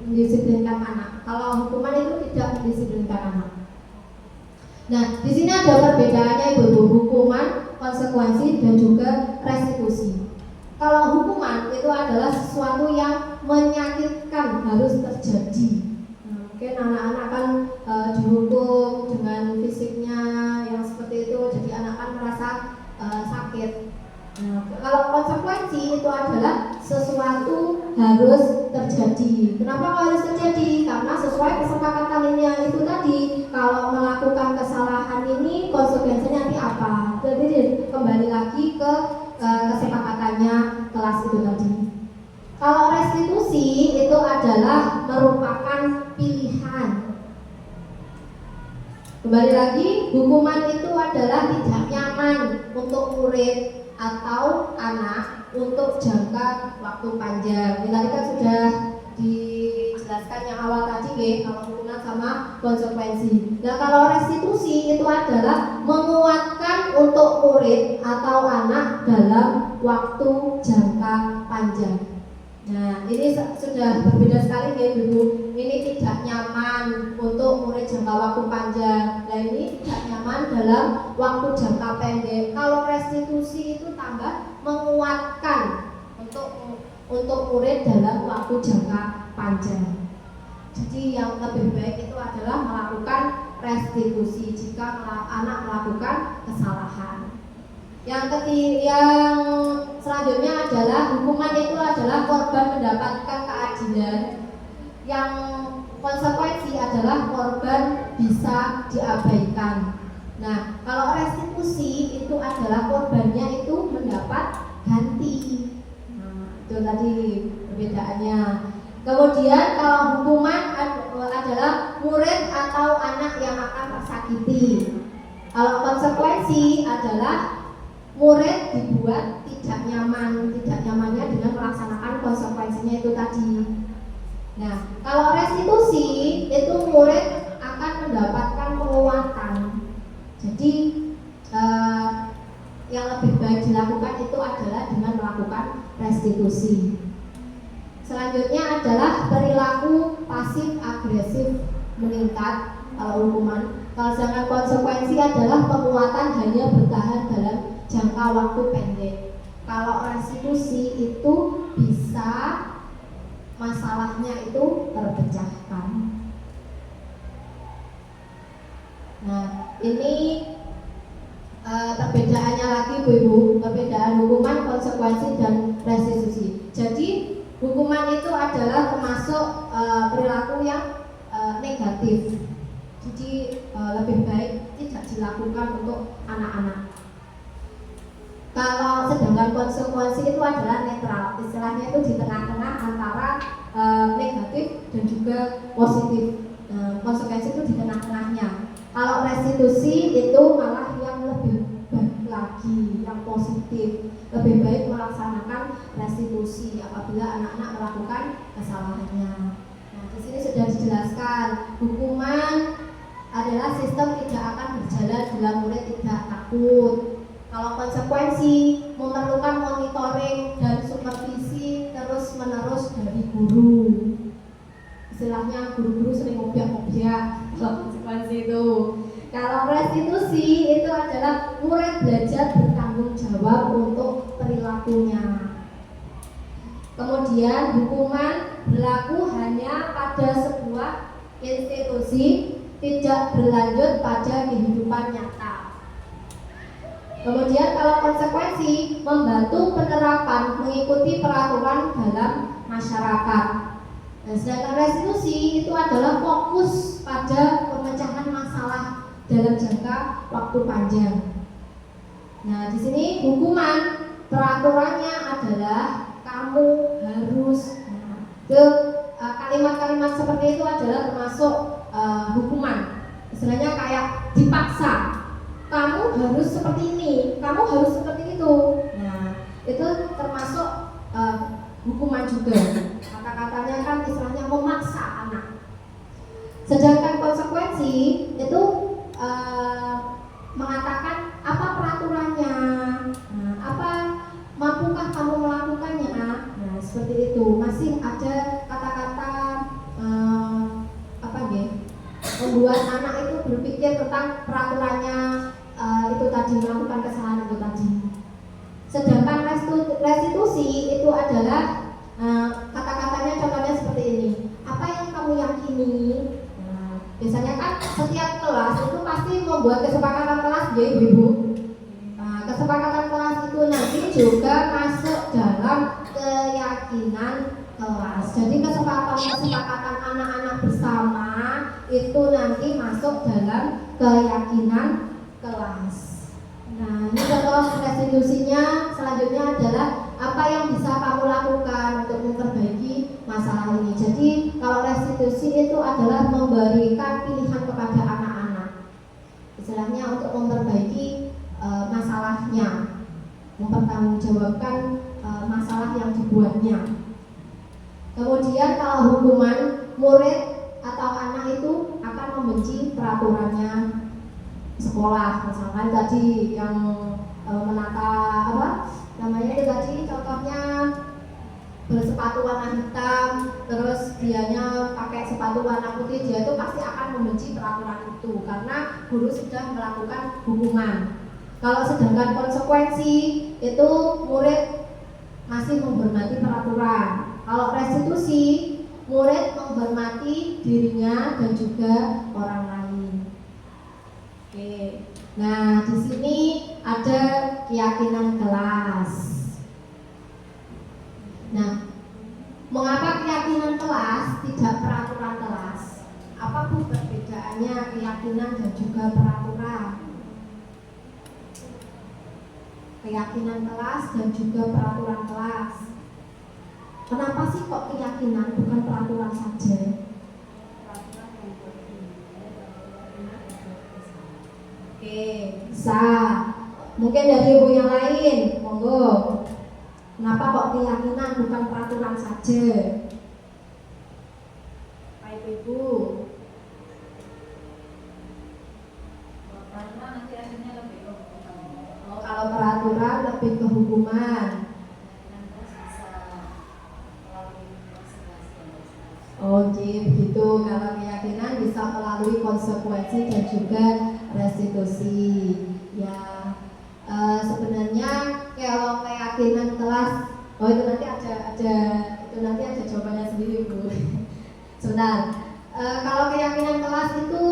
mendisiplinkan anak. Kalau hukuman itu tidak mendisiplinkan anak. Nah, di sini ada perbedaannya ibu-ibu, hukuman, konsekuensi dan juga restitusi. Kalau hukuman itu adalah sesuatu yang menyakitkan, harus terjadi. Nah, mungkin anak-anak kan dihukum dengan fisiknya yang seperti itu, jadi anak kan merasa sakit. Nah, kalau konsekuensi itu adalah sesuatu harus terjadi. Kenapa harus terjadi? Karena sesuai kesepakatan ini itu tadi. Kalau melakukan kesalahan ini konsekuensinya nanti apa? Jadi kembali lagi ke kesepakatannya kelas itu tadi. Kalau restitusi itu adalah merupakan pilihan. Kembali lagi, hukuman itu adalah tidak nyaman untuk murid. atau anak untuk jangka waktu panjang. Ini tadi kan sudah dijelaskan yang awal tadi kalau hubungan sama konsekuensi. Nah, kalau restitusi itu adalah menguatkan untuk murid atau anak dalam waktu jangka panjang. Nah, ini sudah berbeda sekali ya Ibu. Ini tidak nyaman untuk murid jangka waktu panjang. Nah, ini tidak nyaman dalam waktu jangka pendek. Kalau restitusi itu tambah menguatkan untuk murid dalam waktu jangka panjang. Jadi yang lebih baik itu adalah melakukan restitusi jika anak melakukan kesalahan. Yang selanjutnya adalah hukuman itu adalah korban mendapatkan keadilan. Yang konsekuensi adalah korban bisa diabaikan. Nah, kalau restitusi itu adalah korbannya itu mendapat ganti. Nah, itu tadi perbedaannya. Kemudian kalau hukuman adalah murid atau anak yang akan tersakiti. Kalau konsekuensi adalah murid dibuat tidak nyamannya dengan melaksanakan konsekuensinya itu tadi. Nah, kalau restitusi itu murid akan mendapatkan penguatan. Jadi yang lebih baik dilakukan itu adalah dengan melakukan restitusi. Selanjutnya adalah perilaku pasif agresif meningkat kalau hukuman. Kalau sedangkan konsekuensi adalah penguatan hanya bertahan dalam jangka waktu pendek. Kalau restitusi itu bisa masalahnya itu terpecahkan. Nah, ini perbedaannya lagi Bu Ibu, perbedaan hukuman, konsekuensi dan restitusi. Jadi hukuman itu adalah termasuk perilaku yang negatif. Jadi lebih baik tidak dilakukan untuk anak-anak. Kalau sedangkan konsekuensi itu adalah netral, istilahnya itu di tengah-tengah antara negatif dan juga positif. Konsekuensi itu di tengah-tengahnya. Kalau restitusi itu malah yang lebih baik lagi, yang positif. Lebih baik melaksanakan restitusi apabila anak-anak melakukan kesalahannya. Nah, di sini sudah dijelaskan hukuman adalah sistem tidak akan berjalan bila murid tidak takut. Kalau konsekuensi memerlukan monitoring dan supervisi terus-menerus dari guru. Istilahnya guru-guru sering ngobiak-ngobiak kalau konsekuensi itu. Kalau restitusi itu adalah murid belajar bertanggung jawab untuk perilakunya. Kemudian hukuman berlaku hanya pada sebuah institusi, tidak berlanjut pada kehidupan nyata. Kemudian kalau konsekuensi membantu penerapan mengikuti peraturan dalam masyarakat. Nah, sedangkan restitusi itu adalah fokus pada pemecahan masalah dalam jangka waktu panjang. Nah, di sini hukuman peraturannya adalah kamu harus kalimat-kalimat seperti itu adalah termasuk hukuman. Istilahnya kayak dipaksa. Kamu harus seperti ini, kamu harus seperti itu. Nah, itu termasuk hukuman juga. Kata-katanya kan istilahnya memaksa anak. Sedangkan konsekuensi itu mengatakan apa peraturannya, apa mampukah kamu melakukannya. Nah, seperti itu. Masih ada kata-kata membuat anak itu berpikir tentang peraturannya itu tadi, melakukan kesalahan itu tadi. Sedangkan restitusi itu adalah kata-katanya contohnya seperti ini. Apa yang kamu yakini? Biasanya kan setiap kelas itu pasti membuat kesepakatan kelas ya Ibu. Kesepakatan kelas itu nanti juga masuk dalam keyakinan kelas. Jadi kesepakatan anak-anak bersama itu nanti masuk dalam keyakinan kelas. Nah, ini contoh restitusinya. Selanjutnya adalah apa yang bisa kamu lakukan untuk memperbaiki masalah ini. Jadi kalau restitusi itu adalah memberikan pilihan kepada anak-anak, istilahnya untuk memperbaiki masalahnya. mempertanggungjawabkan masalah yang dibuatnya. Kemudian kalau hukuman, murid atau anak itu akan membenci peraturannya sekolah. Misalkan tadi yang menata itu tadi contohnya bersepatu warna hitam, terus dianya pakai sepatu warna putih, dia itu pasti akan membenci peraturan itu karena guru sudah melakukan hukuman. Kalau sedangkan konsekuensi itu murid masih menghormati peraturan. Kalau restitusi, murid menghormati dirinya dan juga orang lain. Oke. Nah, di sini ada keyakinan kelas. Nah, mengapa keyakinan kelas tidak peraturan kelas? Apa bu perbedaannya keyakinan dan juga peraturan? Keyakinan kelas dan juga peraturan kelas. Kenapa sih kok keyakinan bukan peraturan saja? Oke, bisa. Mungkin dari ibu yang lain, monggo. Kenapa kok keyakinan bukan peraturan saja? Baik ibu. Karena nanti akhirnya lebih ke Kalau peraturan lebih ke hukuman. Oke, begitu. Kalau keyakinan bisa melalui konsekuensi dan juga restitusi. Ya, sebenarnya kalau keyakinan kelas, itu nanti ada jawabannya sendiri bu. Sebentar. Kalau keyakinan kelas itu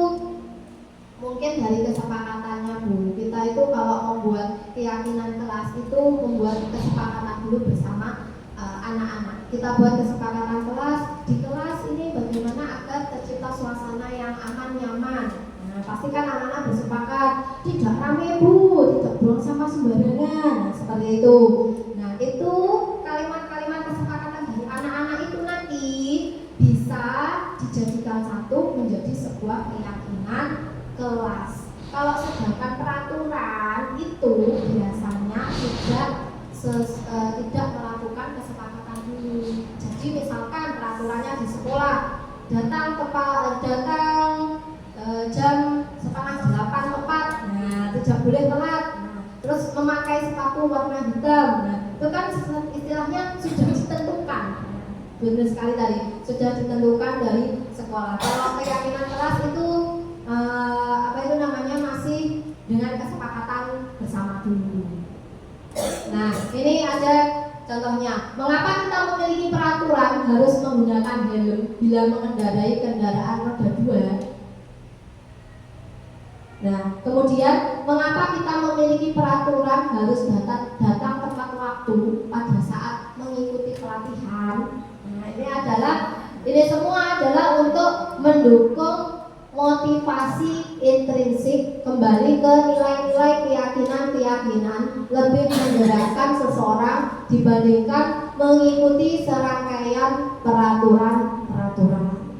mungkin dari kesepakatannya bu. Kita itu kalau membuat keyakinan kelas itu membuat kesepakatan dulu bersama anak-anak. Kita buat kesepakatan kelas, di kelas ini bagaimana agar tercipta suasana yang aman, nyaman. Nah, pastikan anak-anak bersepakat, tidak rame bu, tidak buang sampah sembarangan. Nah, seperti itu. Nah, itu kalimat-kalimat kesepakatan dari anak-anak itu nanti bisa dijadikan satu menjadi sebuah keyakinan kelas. Kalau sedangkan peraturan itu biasanya tidak melakukan kesepakatan dulu. Jadi misalkan peraturannya di sekolah datang jam 7:30 tepat, nah tidak boleh telat. Nah, terus memakai sepatu warna hitam, nah itu kan istilahnya sudah ditentukan. Benar sekali tadi, sudah ditentukan dari sekolah. Kalau keyakinan kelas itu masih dengan kesepakatan bersama dulu. Nah, ini ada contohnya. Mengapa kita memiliki peraturan harus menggunakan helm bila mengendarai kendaraan roda 2? Nah, kemudian mengapa kita memiliki peraturan harus datang tepat waktu pada saat mengikuti pelatihan? Nah, ini semua adalah untuk mendukung motivasi intrinsik, kembali ke nilai-nilai keyakinan-keyakinan, lebih menggerakkan seseorang dibandingkan mengikuti serangkaian peraturan-peraturan.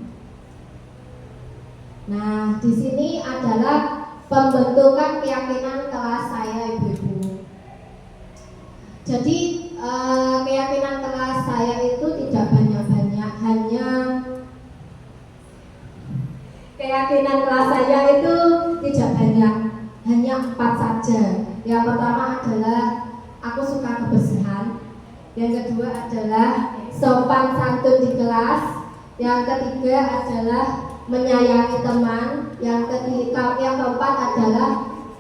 Nah, di sini adalah pembentukan keyakinan kelas saya, ibu-ibu. Jadi keyakinan kelas saya itu tidak banyak-banyak, keyakinan kelas saya itu tidak banyak, hanya 4 saja. Yang pertama adalah aku suka kebersihan. Yang kedua adalah sopan santun di kelas. Yang ketiga adalah menyayangi teman. Yang keempat adalah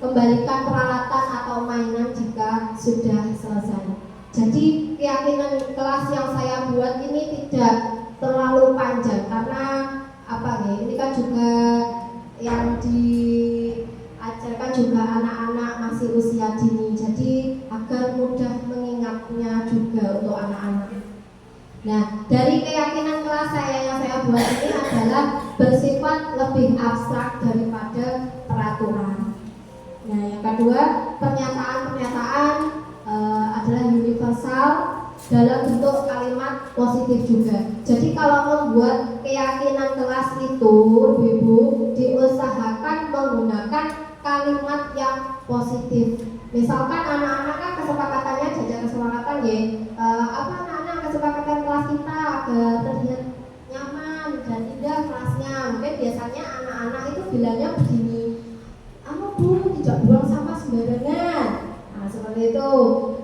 kembalikan peralatan atau mainan jika sudah selesai. Jadi keyakinan kelas yang saya buat ini tidak terlalu panjang karena ini kan juga yang diajarkan juga anak-anak masih usia dini, jadi agar mudah mengingatnya juga untuk anak-anak. Nah, dari keyakinan kelas saya yang saya buat ini adalah bersifat lebih abstrak daripada peraturan. Nah, yang kedua, pernyataan-pernyataan adalah universal dalam bentuk kalimat positif juga. Jadi kalau membuat keyakinan kelas itu, ibu diusahakan menggunakan kalimat yang positif. Misalkan anak-anak kan kesepakatannya jajan kesepakatan ya, apa anak-anak kesepakatan kelas kita agar terlihat nyaman dan indah kelasnya. Mungkin biasanya anak-anak itu bilangnya begini, Bu, tidak buang sampah sembarangan. Nah, seperti itu.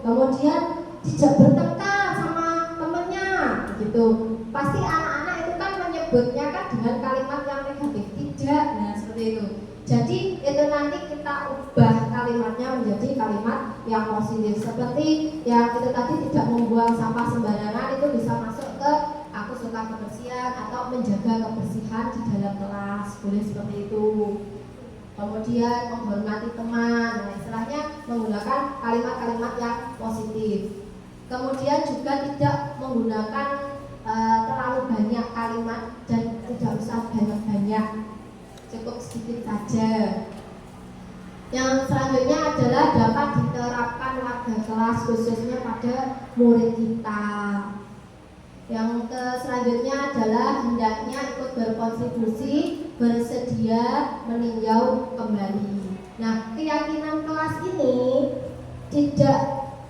Kemudian tidak bertengkar sama temannya, gitu. Pasti anak-anak itu kan menyebutnya kan dengan kalimat yang negatif, tidak. Nah, seperti itu. Jadi itu nanti kita ubah kalimatnya menjadi kalimat yang positif. Seperti yang itu tadi, tidak membuang sampah sembarangan, itu bisa masuk ke aku suka kebersihan atau menjaga kebersihan di dalam kelas. Boleh seperti itu. Kemudian menghormati teman, nah istilahnya menggunakan kalimat-kalimat yang positif. Kemudian juga tidak menggunakan terlalu banyak kalimat dan tidak usah banyak-banyak, cukup sedikit saja. Yang selanjutnya adalah dapat diterapkan warga kelas, khususnya pada murid kita. Yang selanjutnya adalah hendaknya ikut berkontribusi, bersedia meninjau kembali. Nah, keyakinan kelas ini tidak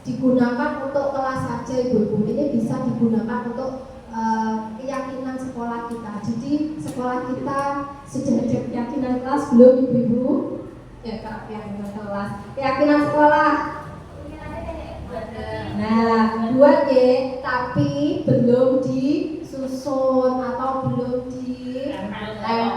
digunakan untuk kelas saja, Ibu-ibu. Ini bisa digunakan untuk keyakinan sekolah kita. Jadi sekolah kita sudah ada keyakinan kelas belum, Ibu-ibu? Ya, keyakinan kelas, keyakinan sekolah. Nah, buat ya, tapi belum disusun atau belum ditempelkan.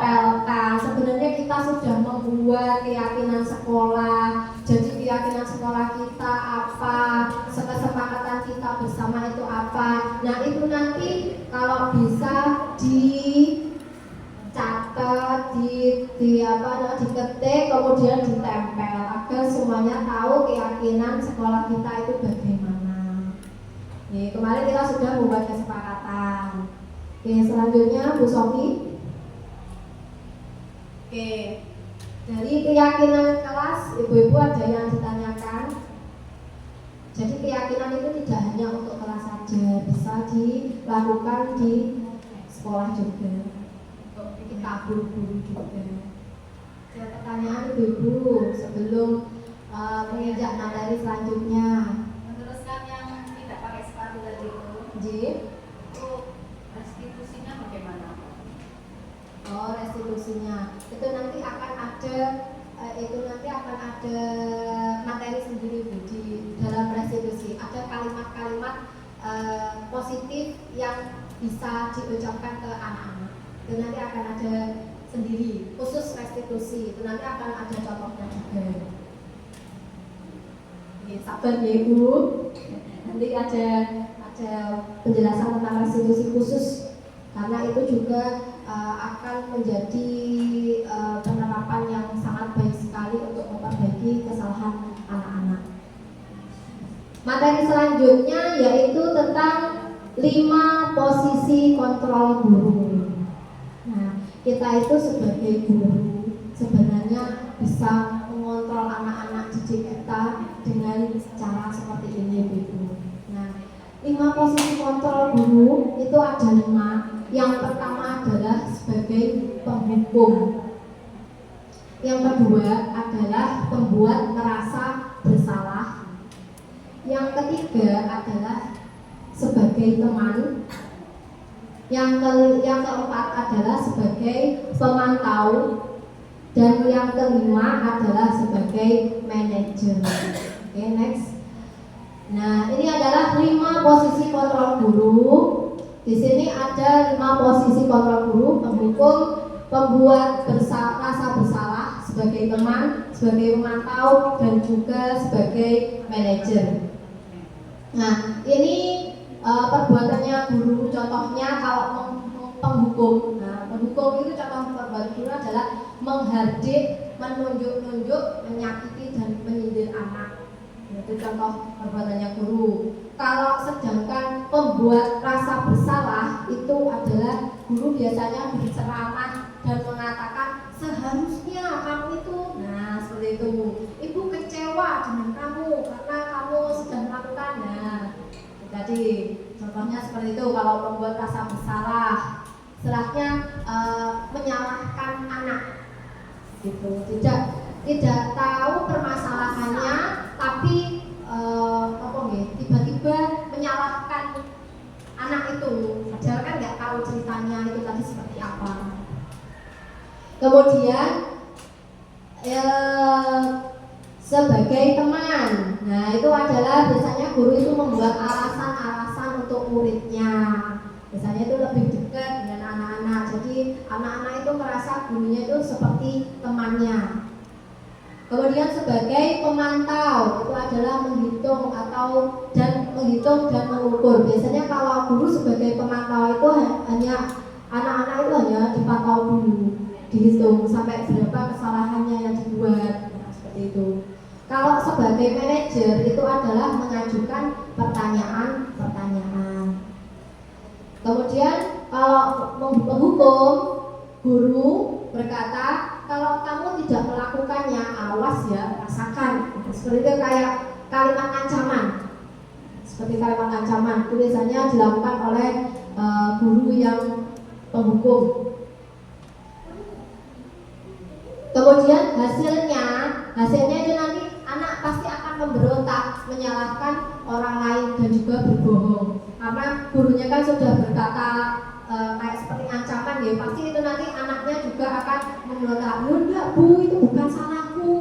Sebenarnya kita sudah membuat keyakinan sekolah. Jadi keyakinan sekolah kita apa, kesepakatan kita bersama itu apa. Nah, itu nanti kalau bisa dicatat, diketik, kemudian ditempel agar semuanya tahu keyakinan sekolah kita itu bagaimana. Nih, kemarin kita sudah membuat kesepakatan. Oke, selanjutnya Bu Sofi. Oke, dari keyakinan kelas, ibu-ibu ada yang ditanyakan. Jadi keyakinan itu tidak hanya untuk kelas saja, bisa dilakukan di sekolah juga, untuk kita guru-guru juga. Ada pertanyaan ibu-ibu sebelum menginjak materi selanjutnya. Meneruskan yang tidak pakai sepatu tadi itu restitusinya bagaimana? Oh, restitusinya itu nanti akan ada materi sendiri, Bu. Di dalam restitusi ada kalimat-kalimat positif yang bisa diucapkan ke anak-anak. Itu nanti akan ada sendiri khusus restitusi. Itu nanti akan ada contohnya juga. Oke, sabar ya Ibu. Nanti ada penjelasan tentang restitusi khusus, karena itu juga akan menjadi penerapan yang sangat baik sekali untuk memperbaiki kesalahan anak-anak. Materi selanjutnya yaitu tentang 5 posisi kontrol guru. Nah, kita itu sebagai guru sebenarnya bisa mengontrol anak-anak didik kita dengan cara seperti ini, Ibu. Nah, 5 posisi kontrol guru itu ada 5. Yang pertama adalah sebagai penghukum. Yang kedua adalah pembuat merasa bersalah. Yang ketiga adalah sebagai teman. Yang keempat adalah sebagai pemantau. Dan yang kelima adalah sebagai manajer. Oke, next. Nah, ini adalah 5 posisi kontrol guru. Di sini ada 5 posisi kontrol guru: penghukum, pembuat rasa bersalah, sebagai teman, sebagai pemantau, dan juga sebagai manajer. Nah, ini perbuatannya guru. Contohnya kalau penghukum. Nah, penghukum itu contoh perbuatan guru adalah menghardik, menunjuk-nunjuk, menyakiti, dan menyindir anak. Itu contoh perbuatannya guru. Kalau sedangkan pembuat rasa bersalah itu adalah guru biasanya berceramah dan mengatakan seharusnya kamu itu, nah seperti itu, ibu kecewa dengan kamu karena kamu sudah melakukan. Nah, jadi contohnya seperti itu kalau pembuat rasa bersalah. Setelahnya menyalahkan anak, gitu. Tidak tahu permasalahannya, tapi Kemudian sebagai teman. Nah, itu adalah biasanya guru itu membuat alasan-alasan untuk muridnya. Biasanya itu lebih dekat dengan anak-anak. Jadi anak-anak itu merasa gurunya itu seperti temannya. Kemudian sebagai pemantau, itu adalah menghitung dan mengukur. Biasanya kalau guru sebagai pemantau itu hanya anak-anak itu hanya dipantau dulu, dihitung sampai berapa kesalahannya yang dibuat. Nah, seperti itu. Kalau sebagai manajer itu adalah mengajukan pertanyaan-pertanyaan. Kemudian kalau menghukum, guru berkata kalau kamu tidak melakukannya, awas ya, rasakan. Seperti itu, kayak kalimat ancaman. Seperti kalimat ancaman itu biasanya dilakukan oleh guru yang penghukum. Kemudian hasilnya itu nanti anak pasti akan memberontak, menyalahkan orang lain dan juga berbohong. Karena gurunya kan sudah berkata kayak seperti ancaman ya, pasti itu nanti anaknya juga akan memberontak. Enggak bu, itu bukan salahku,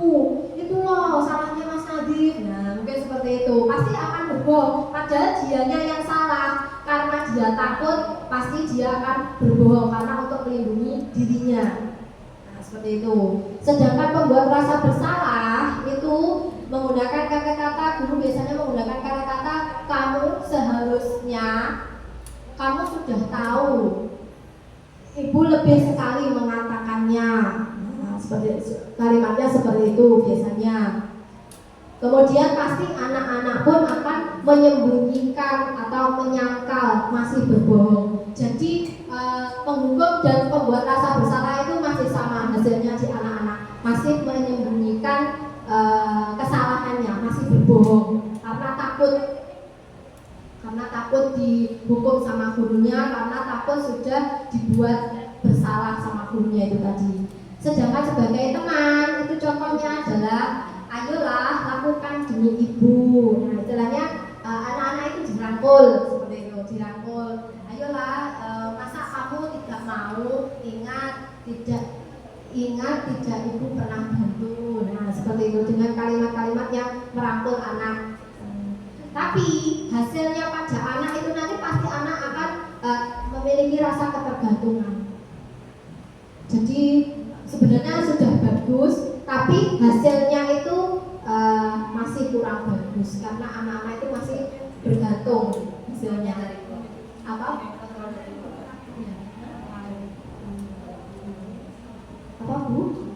itu loh salahnya Mas Nadif. Nah mungkin seperti itu, pasti akan berbohong. Padahal dianya yang salah, karena dia takut pasti dia akan berbohong karena untuk melindungi dirinya. Seperti itu. Sedangkan pembuat rasa bersalah itu menggunakan kata-kata, guru biasanya menggunakan kata-kata kamu sudah tahu, ibu lebih sekali mengatakannya. Nah, kalimatnya seperti itu biasanya. Kemudian pasti anak-anak pun akan menyembunyikan atau menyangkal, masih berbohong. Jadi penghukum dan pembuat rasa bersalah itu masih sama hasilnya di anak-anak, masih menyembunyikan kesalahannya, masih berbohong karena takut dihukum sama gurunya, karena takut sudah dibuat bersalah sama gurunya itu tadi. Sedangkan sebagai teman itu contohnya adalah ayolah lakukan demi ibu. Nah istilahnya anak-anak itu dirangkul seperti itu, dirangkul. Ayolah, masa kamu tidak mau ingat tidak ibu pernah bantu. Nah seperti itu, dengan kalimat-kalimat yang merangkul anak. Tapi hasilnya pada anak itu nanti pasti anak akan memiliki rasa ketergantungan. Jadi sebenarnya sudah bagus, tapi hasilnya itu masih kurang bagus karena anak-anak itu masih bergantung hasilnya dari apa? Apa bu?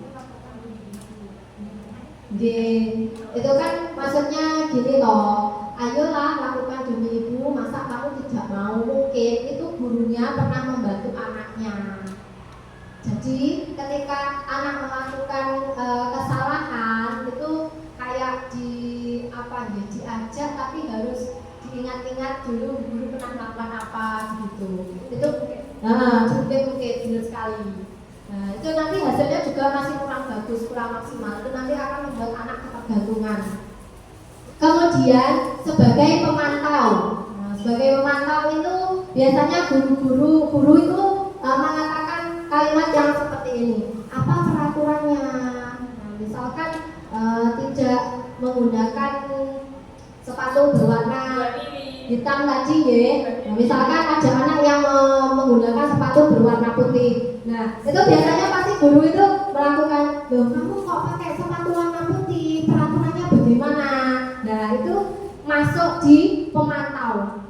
Itu kan maksudnya gini loh. Ayolah lakukan demi ibu, masa kamu tidak mau? Mungkin itu gurunya pernah membantu anaknya. Jadi ketika anak melakukan kesalahan itu kayak diajak tapi harus diingat-ingat dulu guru pernah melakukan apa gitu. Itu mungkin benar sekali. Nah itu nanti hasilnya juga masih kurang bagus, kurang maksimal. Itu nanti akan membuat anak ketergantungan. Kemudian sebagai pemantau, sebagai pemantau itu biasanya guru itu mengatakan kalimat yang seperti ini. Apa peraturannya? Nah, misalkan tidak menggunakan sepatu berwarna hitam tadi ya. Nah, misalkan ada anak yang menggunakan sepatu berwarna putih. Nah itu biasanya pasti guru itu melakukan, loh kamu kok pakai sepatu warna putih? Peraturannya bagaimana? Nah itu masuk di pemantau.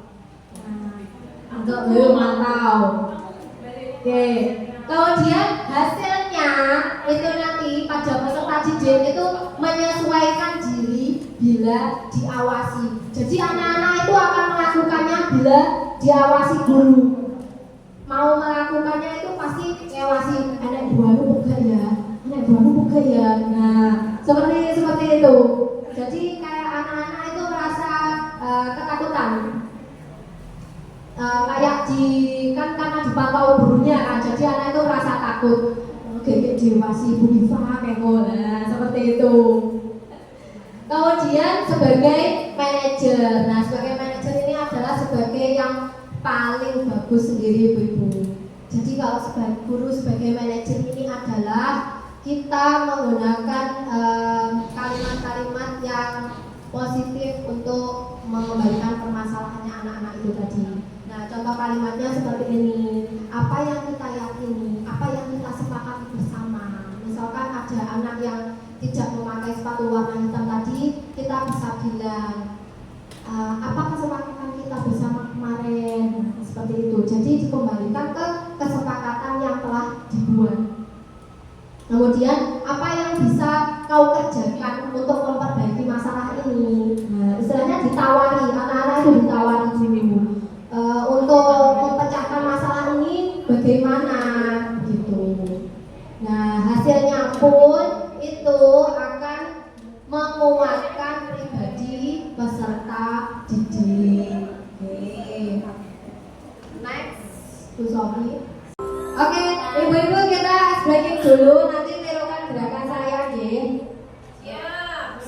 Untuk pemantau. Oke. Kemudian hasilnya itu nanti pada peserta didik itu menyesuaikan diri bila diawasi. Jadi anak-anak itu akan melakukannya bila diawasi guru. Mau melakukannya itu pasti ngawasi, anak buahmu buka ya. Nah seperti itu. Jadi kayak anak-anak itu merasa ketakutan, kayak karena dipantau gurunya kan, jadi anak itu merasa takut. Kayak diawasi ibu Diva kayak seperti itu. Kemudian sebagai manajer, sebagai manajer ini adalah sebagai yang paling bagus sendiri ibu-ibu. Jadi kalau sebagai guru, sebagai manajer ini adalah kita menggunakan kalimat-kalimat yang positif untuk mengembalikan permasalahannya anak-anak itu tadi. Nah, contoh kalimatnya seperti ini. Apa yang kita yakini, apa yang kita sepakati bersama. Misalkan ada anak yang tidak memakai sepatu warna hitam tadi, kita bisa bilang, apa kesepakatan kita bersama kemarin, seperti itu. Jadi dikembalikan ke kesepakatan yang telah dibuat. Kemudian apa yang bisa kau kerjakan untuk memperbaiki masalah ini? Nah, istilahnya ditawari, anak-anak itu ditawari dulu. Untuk memecahkan masalah ini bagaimana gitu. Nah, hasilnya pun itu akan menguatkan pribadi peserta didik. Oke. Next, Bu Sofi. Oke, ibu-ibu kita ice breaking dulu, nanti tirukan gerakan saya nggih. Siap.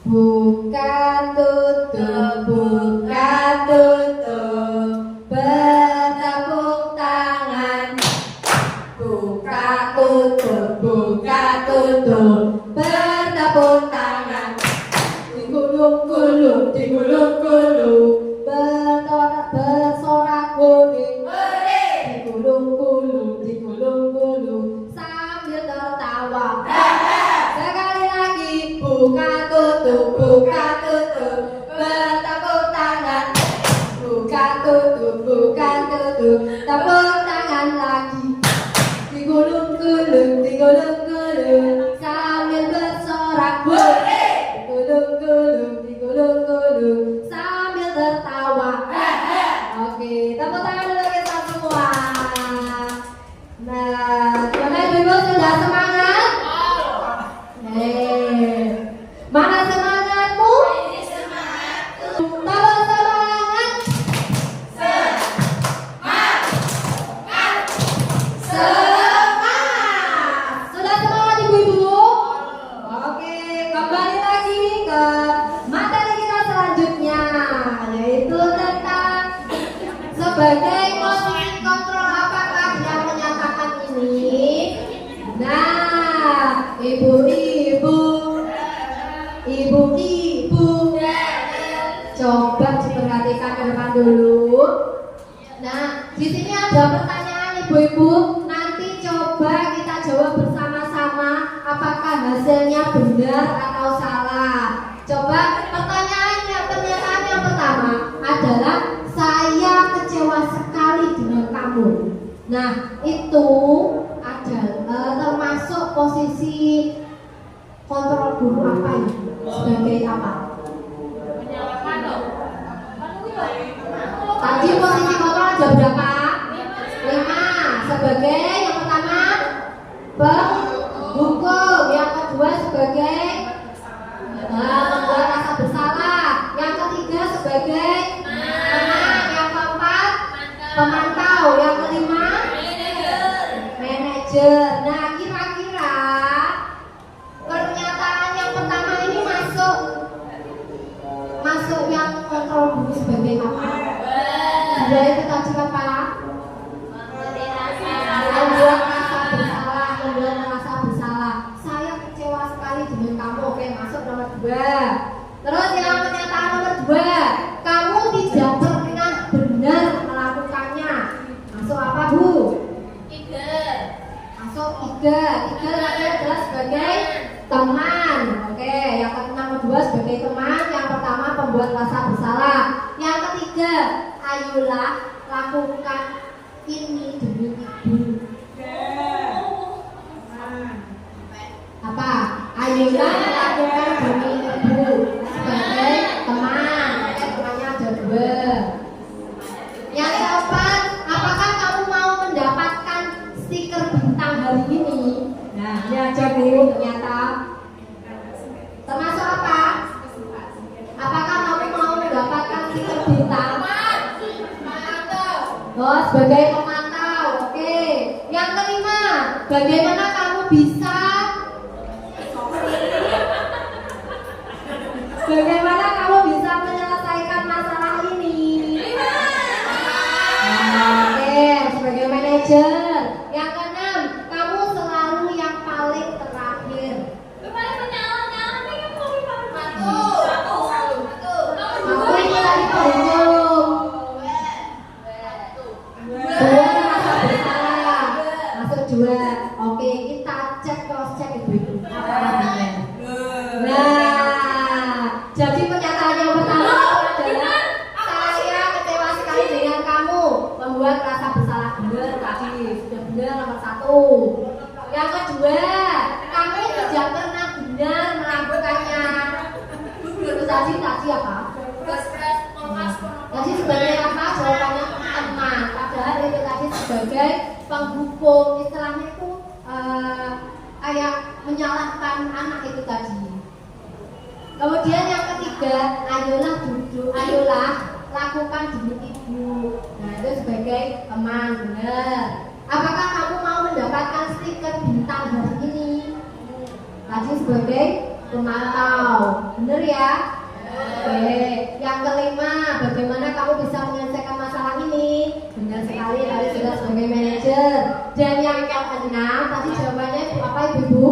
Buka tutup, bertepuk tangan. Buka tutup, bertepuk tangan. Digulung-gulung, bersorak kuning. Digulung-gulung, sambil tertawa. Sekali lagi, buka tutup, bertepuk tangan. Buka tutup, tepuk tangan lagi. Digulung-gulung, sambil bersorak. Digulung-gulung, sambil tertawa. Oke, tepuk tangan dulu kita semua. Nah, gimana ibu-ibu, sudah semangat? Mana semangatmu? Tambah semangat. Semangat. Sudah semangat ibu-ibu? Oke, kembali lagi ke materi kita selanjutnya, yaitu tentang sebagai posisi kontrol apakah yang menyatakan ini. Nah, ibu-ibu, coba diperhatikan ke depan dulu. Nah, di sini ada pertanyaan ibu-ibu. Nanti coba kita jawab bersama-sama apakah hasilnya benar atau salah. Coba pernyataan yang pertama adalah saya kecewa sekali dengan kamu. Nah, itu adalah termasuk posisi kontrol guru apa ya? Sebagai apa? Tadi posisi kontrol ada berapa? 5. Sebagai yang pertama penghukum, yang kedua sebagai membuat rasa bersalah, yang ketiga sebagai teman, yang keempat pemantau, yang kelima manajer. Nah, kira-kira pernyataan yang pertama ini masuk yang kontrol guru sebagai apa? Dua itu tadi apa? Membuat rasa bersalah. Saya kecewa sekali dengan kamu. Oke, masuk nomor 2. Terus yang pernyataan nomor 2, kamu tidak pernah benar melakukannya. Masuk apa, Bu? 3. Masuk 3. 3 tadi adalah sebagai teman. Oke, yang nomor 2 sebagai teman. Yang pertama pembuat rasa bersalah. Yang ketiga, ayolah lakukan ini demi ibu. Apa? Ayolah lakukan demi ibu sebagai teman. Temannya ada 2. Yang keempat, apakah kamu mau mendapatkan stiker bintang hari ini? Nah, ini aja Bu, ternyata termasuk apa? Apakah kamu mau mendapatkan stiker bintang? Oh, sebagai pemantau. Oke. Yang kelima, bagaimana kamu bisa menyelesaikan masalah ini? Nah, tadi apa? Tadi sebagai apa? Jawabannya teman. Padahal itu tadi sebagai penghubung. Istilahnya itu kayak menyalahkan anak itu tadi. Kemudian yang ketiga, ayolah duduk, ayolah lakukan demi ibu. Nah itu sebagai teman, benar. Apakah kamu mau mendapatkan stiker bintang hari ini? Tadi sebagai pemantau, benar ya? Oke. Yang kelima, bagaimana kamu bisa menyelesaikan masalah ini? Benar sekali, tadi sudah sebagai manajer. Dan yang keenam, tadi jawabannya itu apa ibu-ibu?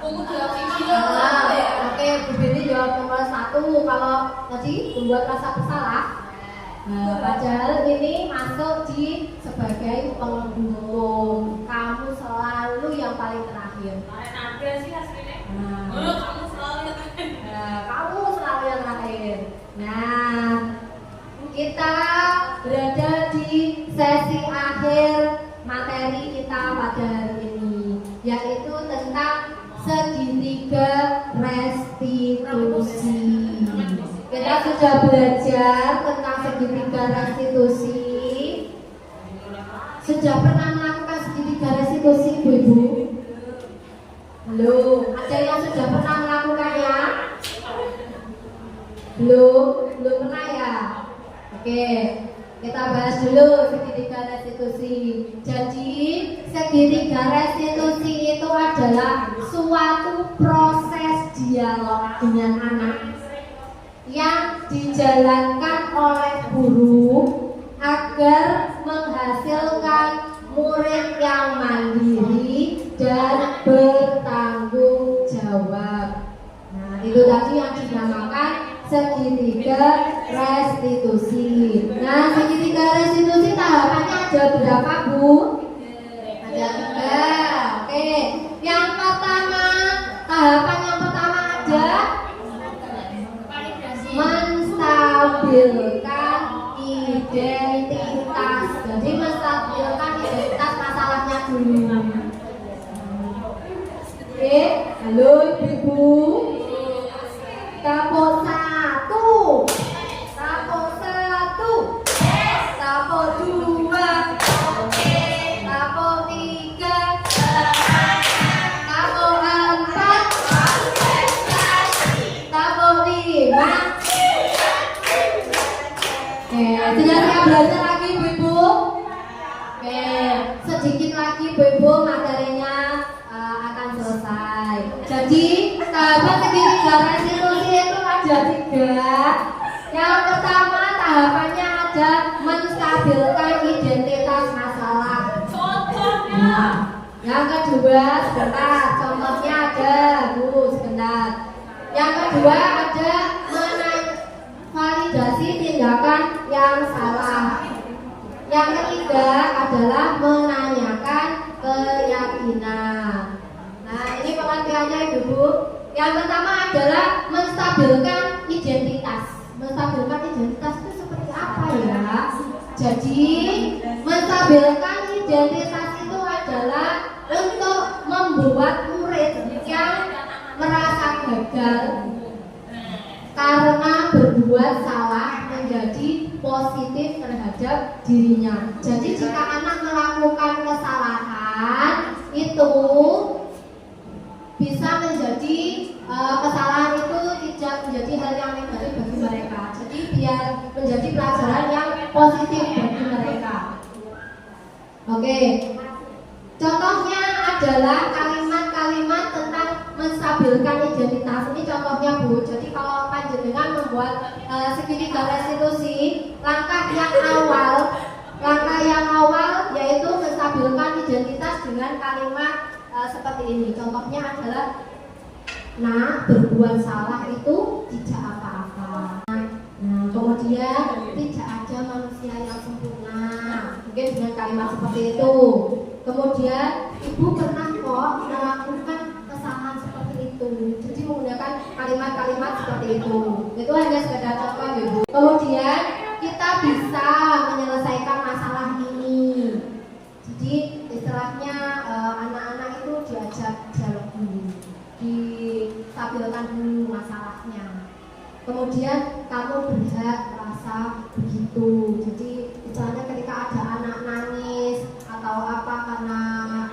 Oke, Bu Binti jawab nomor 1. Kalau tadi membuat rasa bersalah, padahal ini masuk di sebagai penghubung. Kamu selalu yang paling terakhir. Kamu selalu yang terakhir. Nah, kita berada di sesi akhir materi kita pada hari ini, yaitu tentang segitiga restitusi. Kita sudah belajar tentang segitiga restitusi. Sudah pernah melakukan segitiga restitusi, ibu-ibu? Belum. Ada yang sudah pernah melakukannya? Belum pernah ya? Oke, kita bahas dulu segitiga restitusi. Jadi, segitiga restitusi itu adalah suatu proses dialog dengan anak yang dijalankan oleh guru agar menghasilkan murid yang mandiri dan bertanggung jawab. Nah, itu tadi yang dinamakan segitiga restitusi. Nah, segitiga restitusi tahapannya ada berapa, Bu? Ada 3. Oke. Yang pertama, tahapan yang pertama ada menstabilkan identitas. Jadi menstabilkan identitas masalahnya dulu. Oke, halo ibu-ibu. Kapok 1, kapok 1, kapok 2, kapok 3, kapok 4, kapok 5. Sudah siap belajar lagi ibu-ibu? Oke, sedikit lagi ibu-ibu materinya akan selesai. Jadi tahapan segitiga restitusi itu ada 3. Yang pertama tahapannya ada menstabilkan identitas masalah. Nah, yang kedua sebentar, contohnya ada Bu sebentar. Yang kedua ada validasi tindakan yang salah. Yang ketiga adalah menanyakan keyakinan. Nah, ini pengertiannya ibu-ibu. Yang pertama adalah menstabilkan identitas. Menstabilkan identitas itu seperti apa ya? Jadi, menstabilkan identitas itu adalah untuk membuat murid yang merasa gagal karena berbuat salah menjadi positif terhadap dirinya. Jadi jika anak melakukan kesalahan itu bisa menjadi kesalahan itu tidak menjadi hal yang negatif bagi mereka. Jadi biar menjadi pelajaran yang positif bagi mereka. Oke. Contohnya adalah kalimat-kalimat tentang menstabilkan identitas. Ini contohnya Bu. Jadi kalau panjenengan membuat segitiga restitusi, langkah yang awal yaitu menstabilkan identitas dengan kalimat seperti ini. Contohnya adalah, nah berbuat salah itu tidak apa-apa. Nah kemudian tidak ada manusia yang sempurna. Mungkin dengan kalimat seperti itu. Kemudian ibu pernah kok melakukan kesalahan seperti itu. Jadi menggunakan kalimat-kalimat seperti itu. Itu hanya sekedar contoh ibu. Kemudian kita bisa menyelesaikan masalah ini. Jadi istilahnya anak-anak itu diajak dialog dulu, distabilkan dulu masalahnya. Kemudian kamu berhak merasa begitu. Jadi misalnya ketika ada anak nangis atau apa karena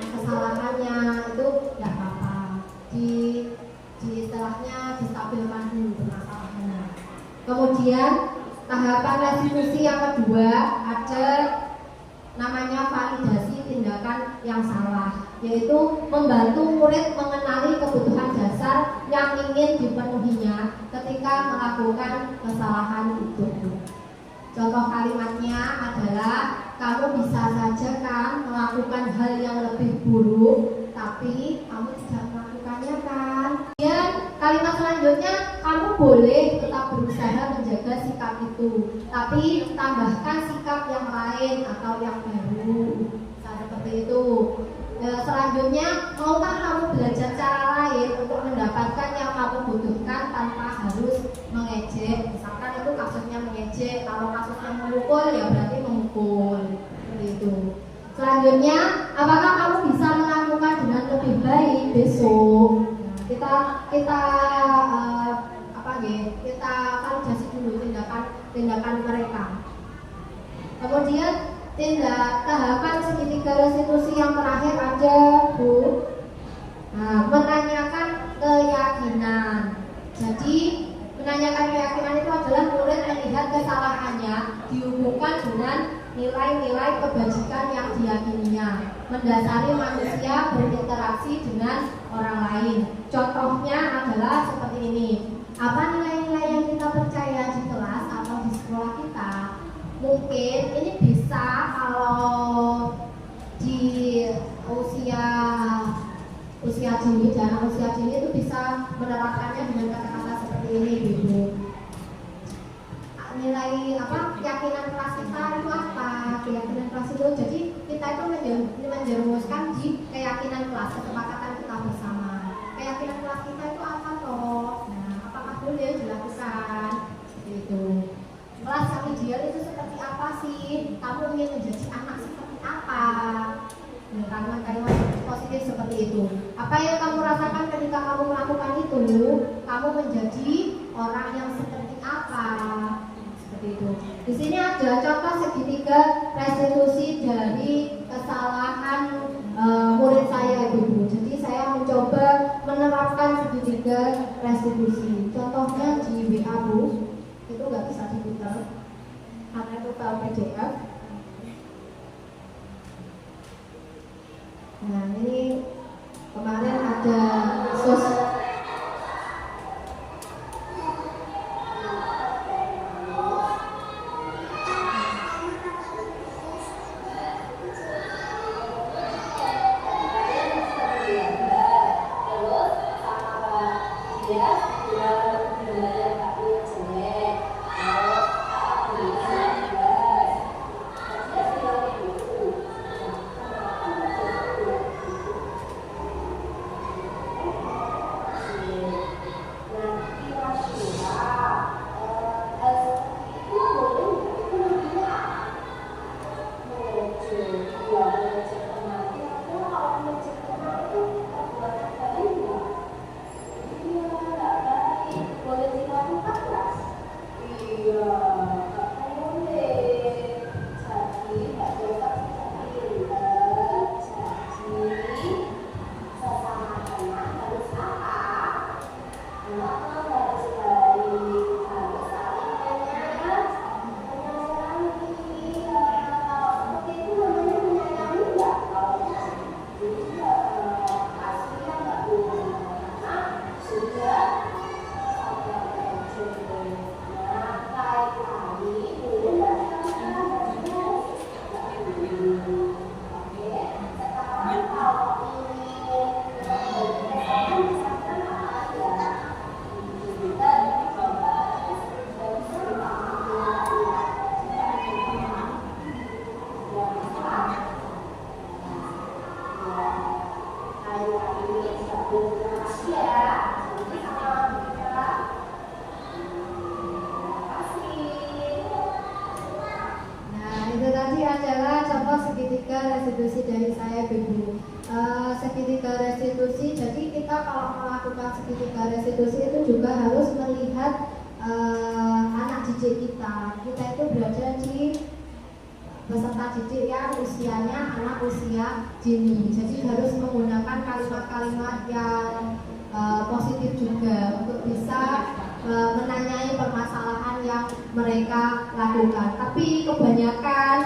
kesalahannya itu tidak apa-apa. Di istilahnya distabilkan dulu masalahnya. Kemudian tahapan restitusi yang kedua ada namanya validasi tindakan yang salah, yaitu membantu murid mengenali kebutuhan dasar yang ingin dipenuhinya ketika melakukan kesalahan itu. Contoh kalimatnya adalah kamu bisa saja kan melakukan hal yang lebih buruk, tapi kamu tidak melakukannya kan. Dan kalimat selanjutnya, kamu boleh tetap berusaha menjaga sikap itu, tapi tambahkan sikap yang lain atau yang baru. Nah, seperti itu. Selanjutnya, maukah kamu belajar cara lain untuk mendapatkan yang kamu butuhkan tanpa harus mengejek? Misalkan itu kasusnya mengejek, kalau kasusnya memukul ya berarti memukul. Seperti itu. Selanjutnya, apakah kamu bisa melakukan dengan lebih baik besok? Kita validasi dulu tindakan mereka. Kemudian tahapan segitiga restitusi yang terakhir ada, Bu. Nah, menanyakan keyakinan. Jadi menanyakan keyakinan itu adalah murid melihat kesalahannya dihubungkan dengan nilai-nilai kebajikan yang diyakininya, mendasari manusia berinteraksi dengan orang lain. Contohnya adalah seperti ini. Apa nilai-nilai yang kita percaya di kelas atau di sekolah kita? Mungkin ini bisa kalau di usia dini dan usia dini itu bisa menerapkannya dengan kata-kata seperti ini, Ibu. Nilai keyakinan kelas kita itu apa? Keyakinan kelas itu, jadi kita itu menjerumuskan di keyakinan kelas, kesepakatan kita bersama. Keyakinan kelas kita itu apa toh? Nah, apakah boleh dilakukan? Seperti itu. Kelas yang ideal itu seperti apa sih? Kamu ingin menjadi anak seperti apa? Kalimat-kalimat positif seperti itu. Apa yang kamu rasakan ketika kamu melakukan itu? Kamu menjadi orang yang seperti apa? Seperti itu. Di sini ada contoh segitiga restitusi dari kesalahan murid saya, Ibu. Jadi saya mencoba menerapkan segitiga restitusi. Contohnya di WA, Bu. Itu nggak bisa diputar karena itu file PDF. Nah, ini kemarin ada restitusi dari saya, Ibu. Segitiga restitusi, jadi kita kalau melakukan segitiga restitusi itu juga harus melihat anak didik kita itu berada di peserta didik yang usianya anak usia dini. Jadi harus menggunakan kalimat-kalimat yang positif juga untuk bisa menanyai permasalahan yang mereka lakukan. Tapi kebanyakan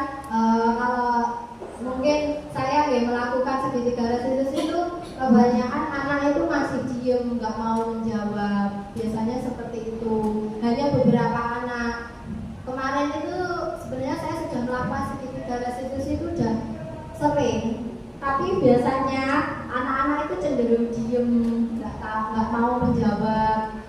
kalau mungkin saya melakukan segitiga restitusi itu kebanyakan anak itu masih diem, nggak mau menjawab. Biasanya seperti itu. Hanya beberapa anak. Kemarin itu sebenarnya saya sudah melakukan segitiga restitusi itu sudah sering. Tapi biasanya anak-anak itu cenderung diem, nggak mau menjawab.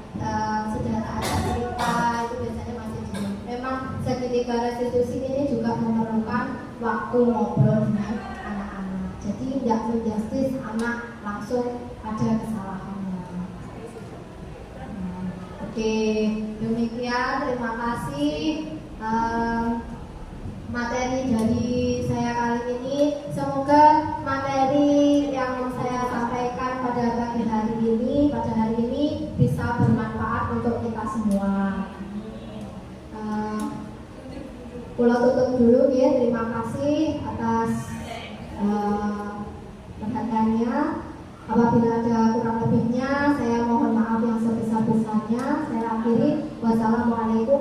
Sudah ada cerita itu biasanya masih diem. Memang segitiga restitusi ini juga memerlukan waktu ngobrol dengan anak-anak. Jadi tidak menjustis anak langsung ada kesalahannya. Oke, demikian. Terima kasih. Materi dari saya kali ini, semoga materi yang saya sampaikan pada hari ini bisa bermanfaat untuk kita semua. Pulau tutup dulu ya. Terima kasih atas perhatiannya. Apabila ada kurang lebihnya, saya mohon maaf yang sebesar-besarnya. Saya akhiri. Wassalamualaikum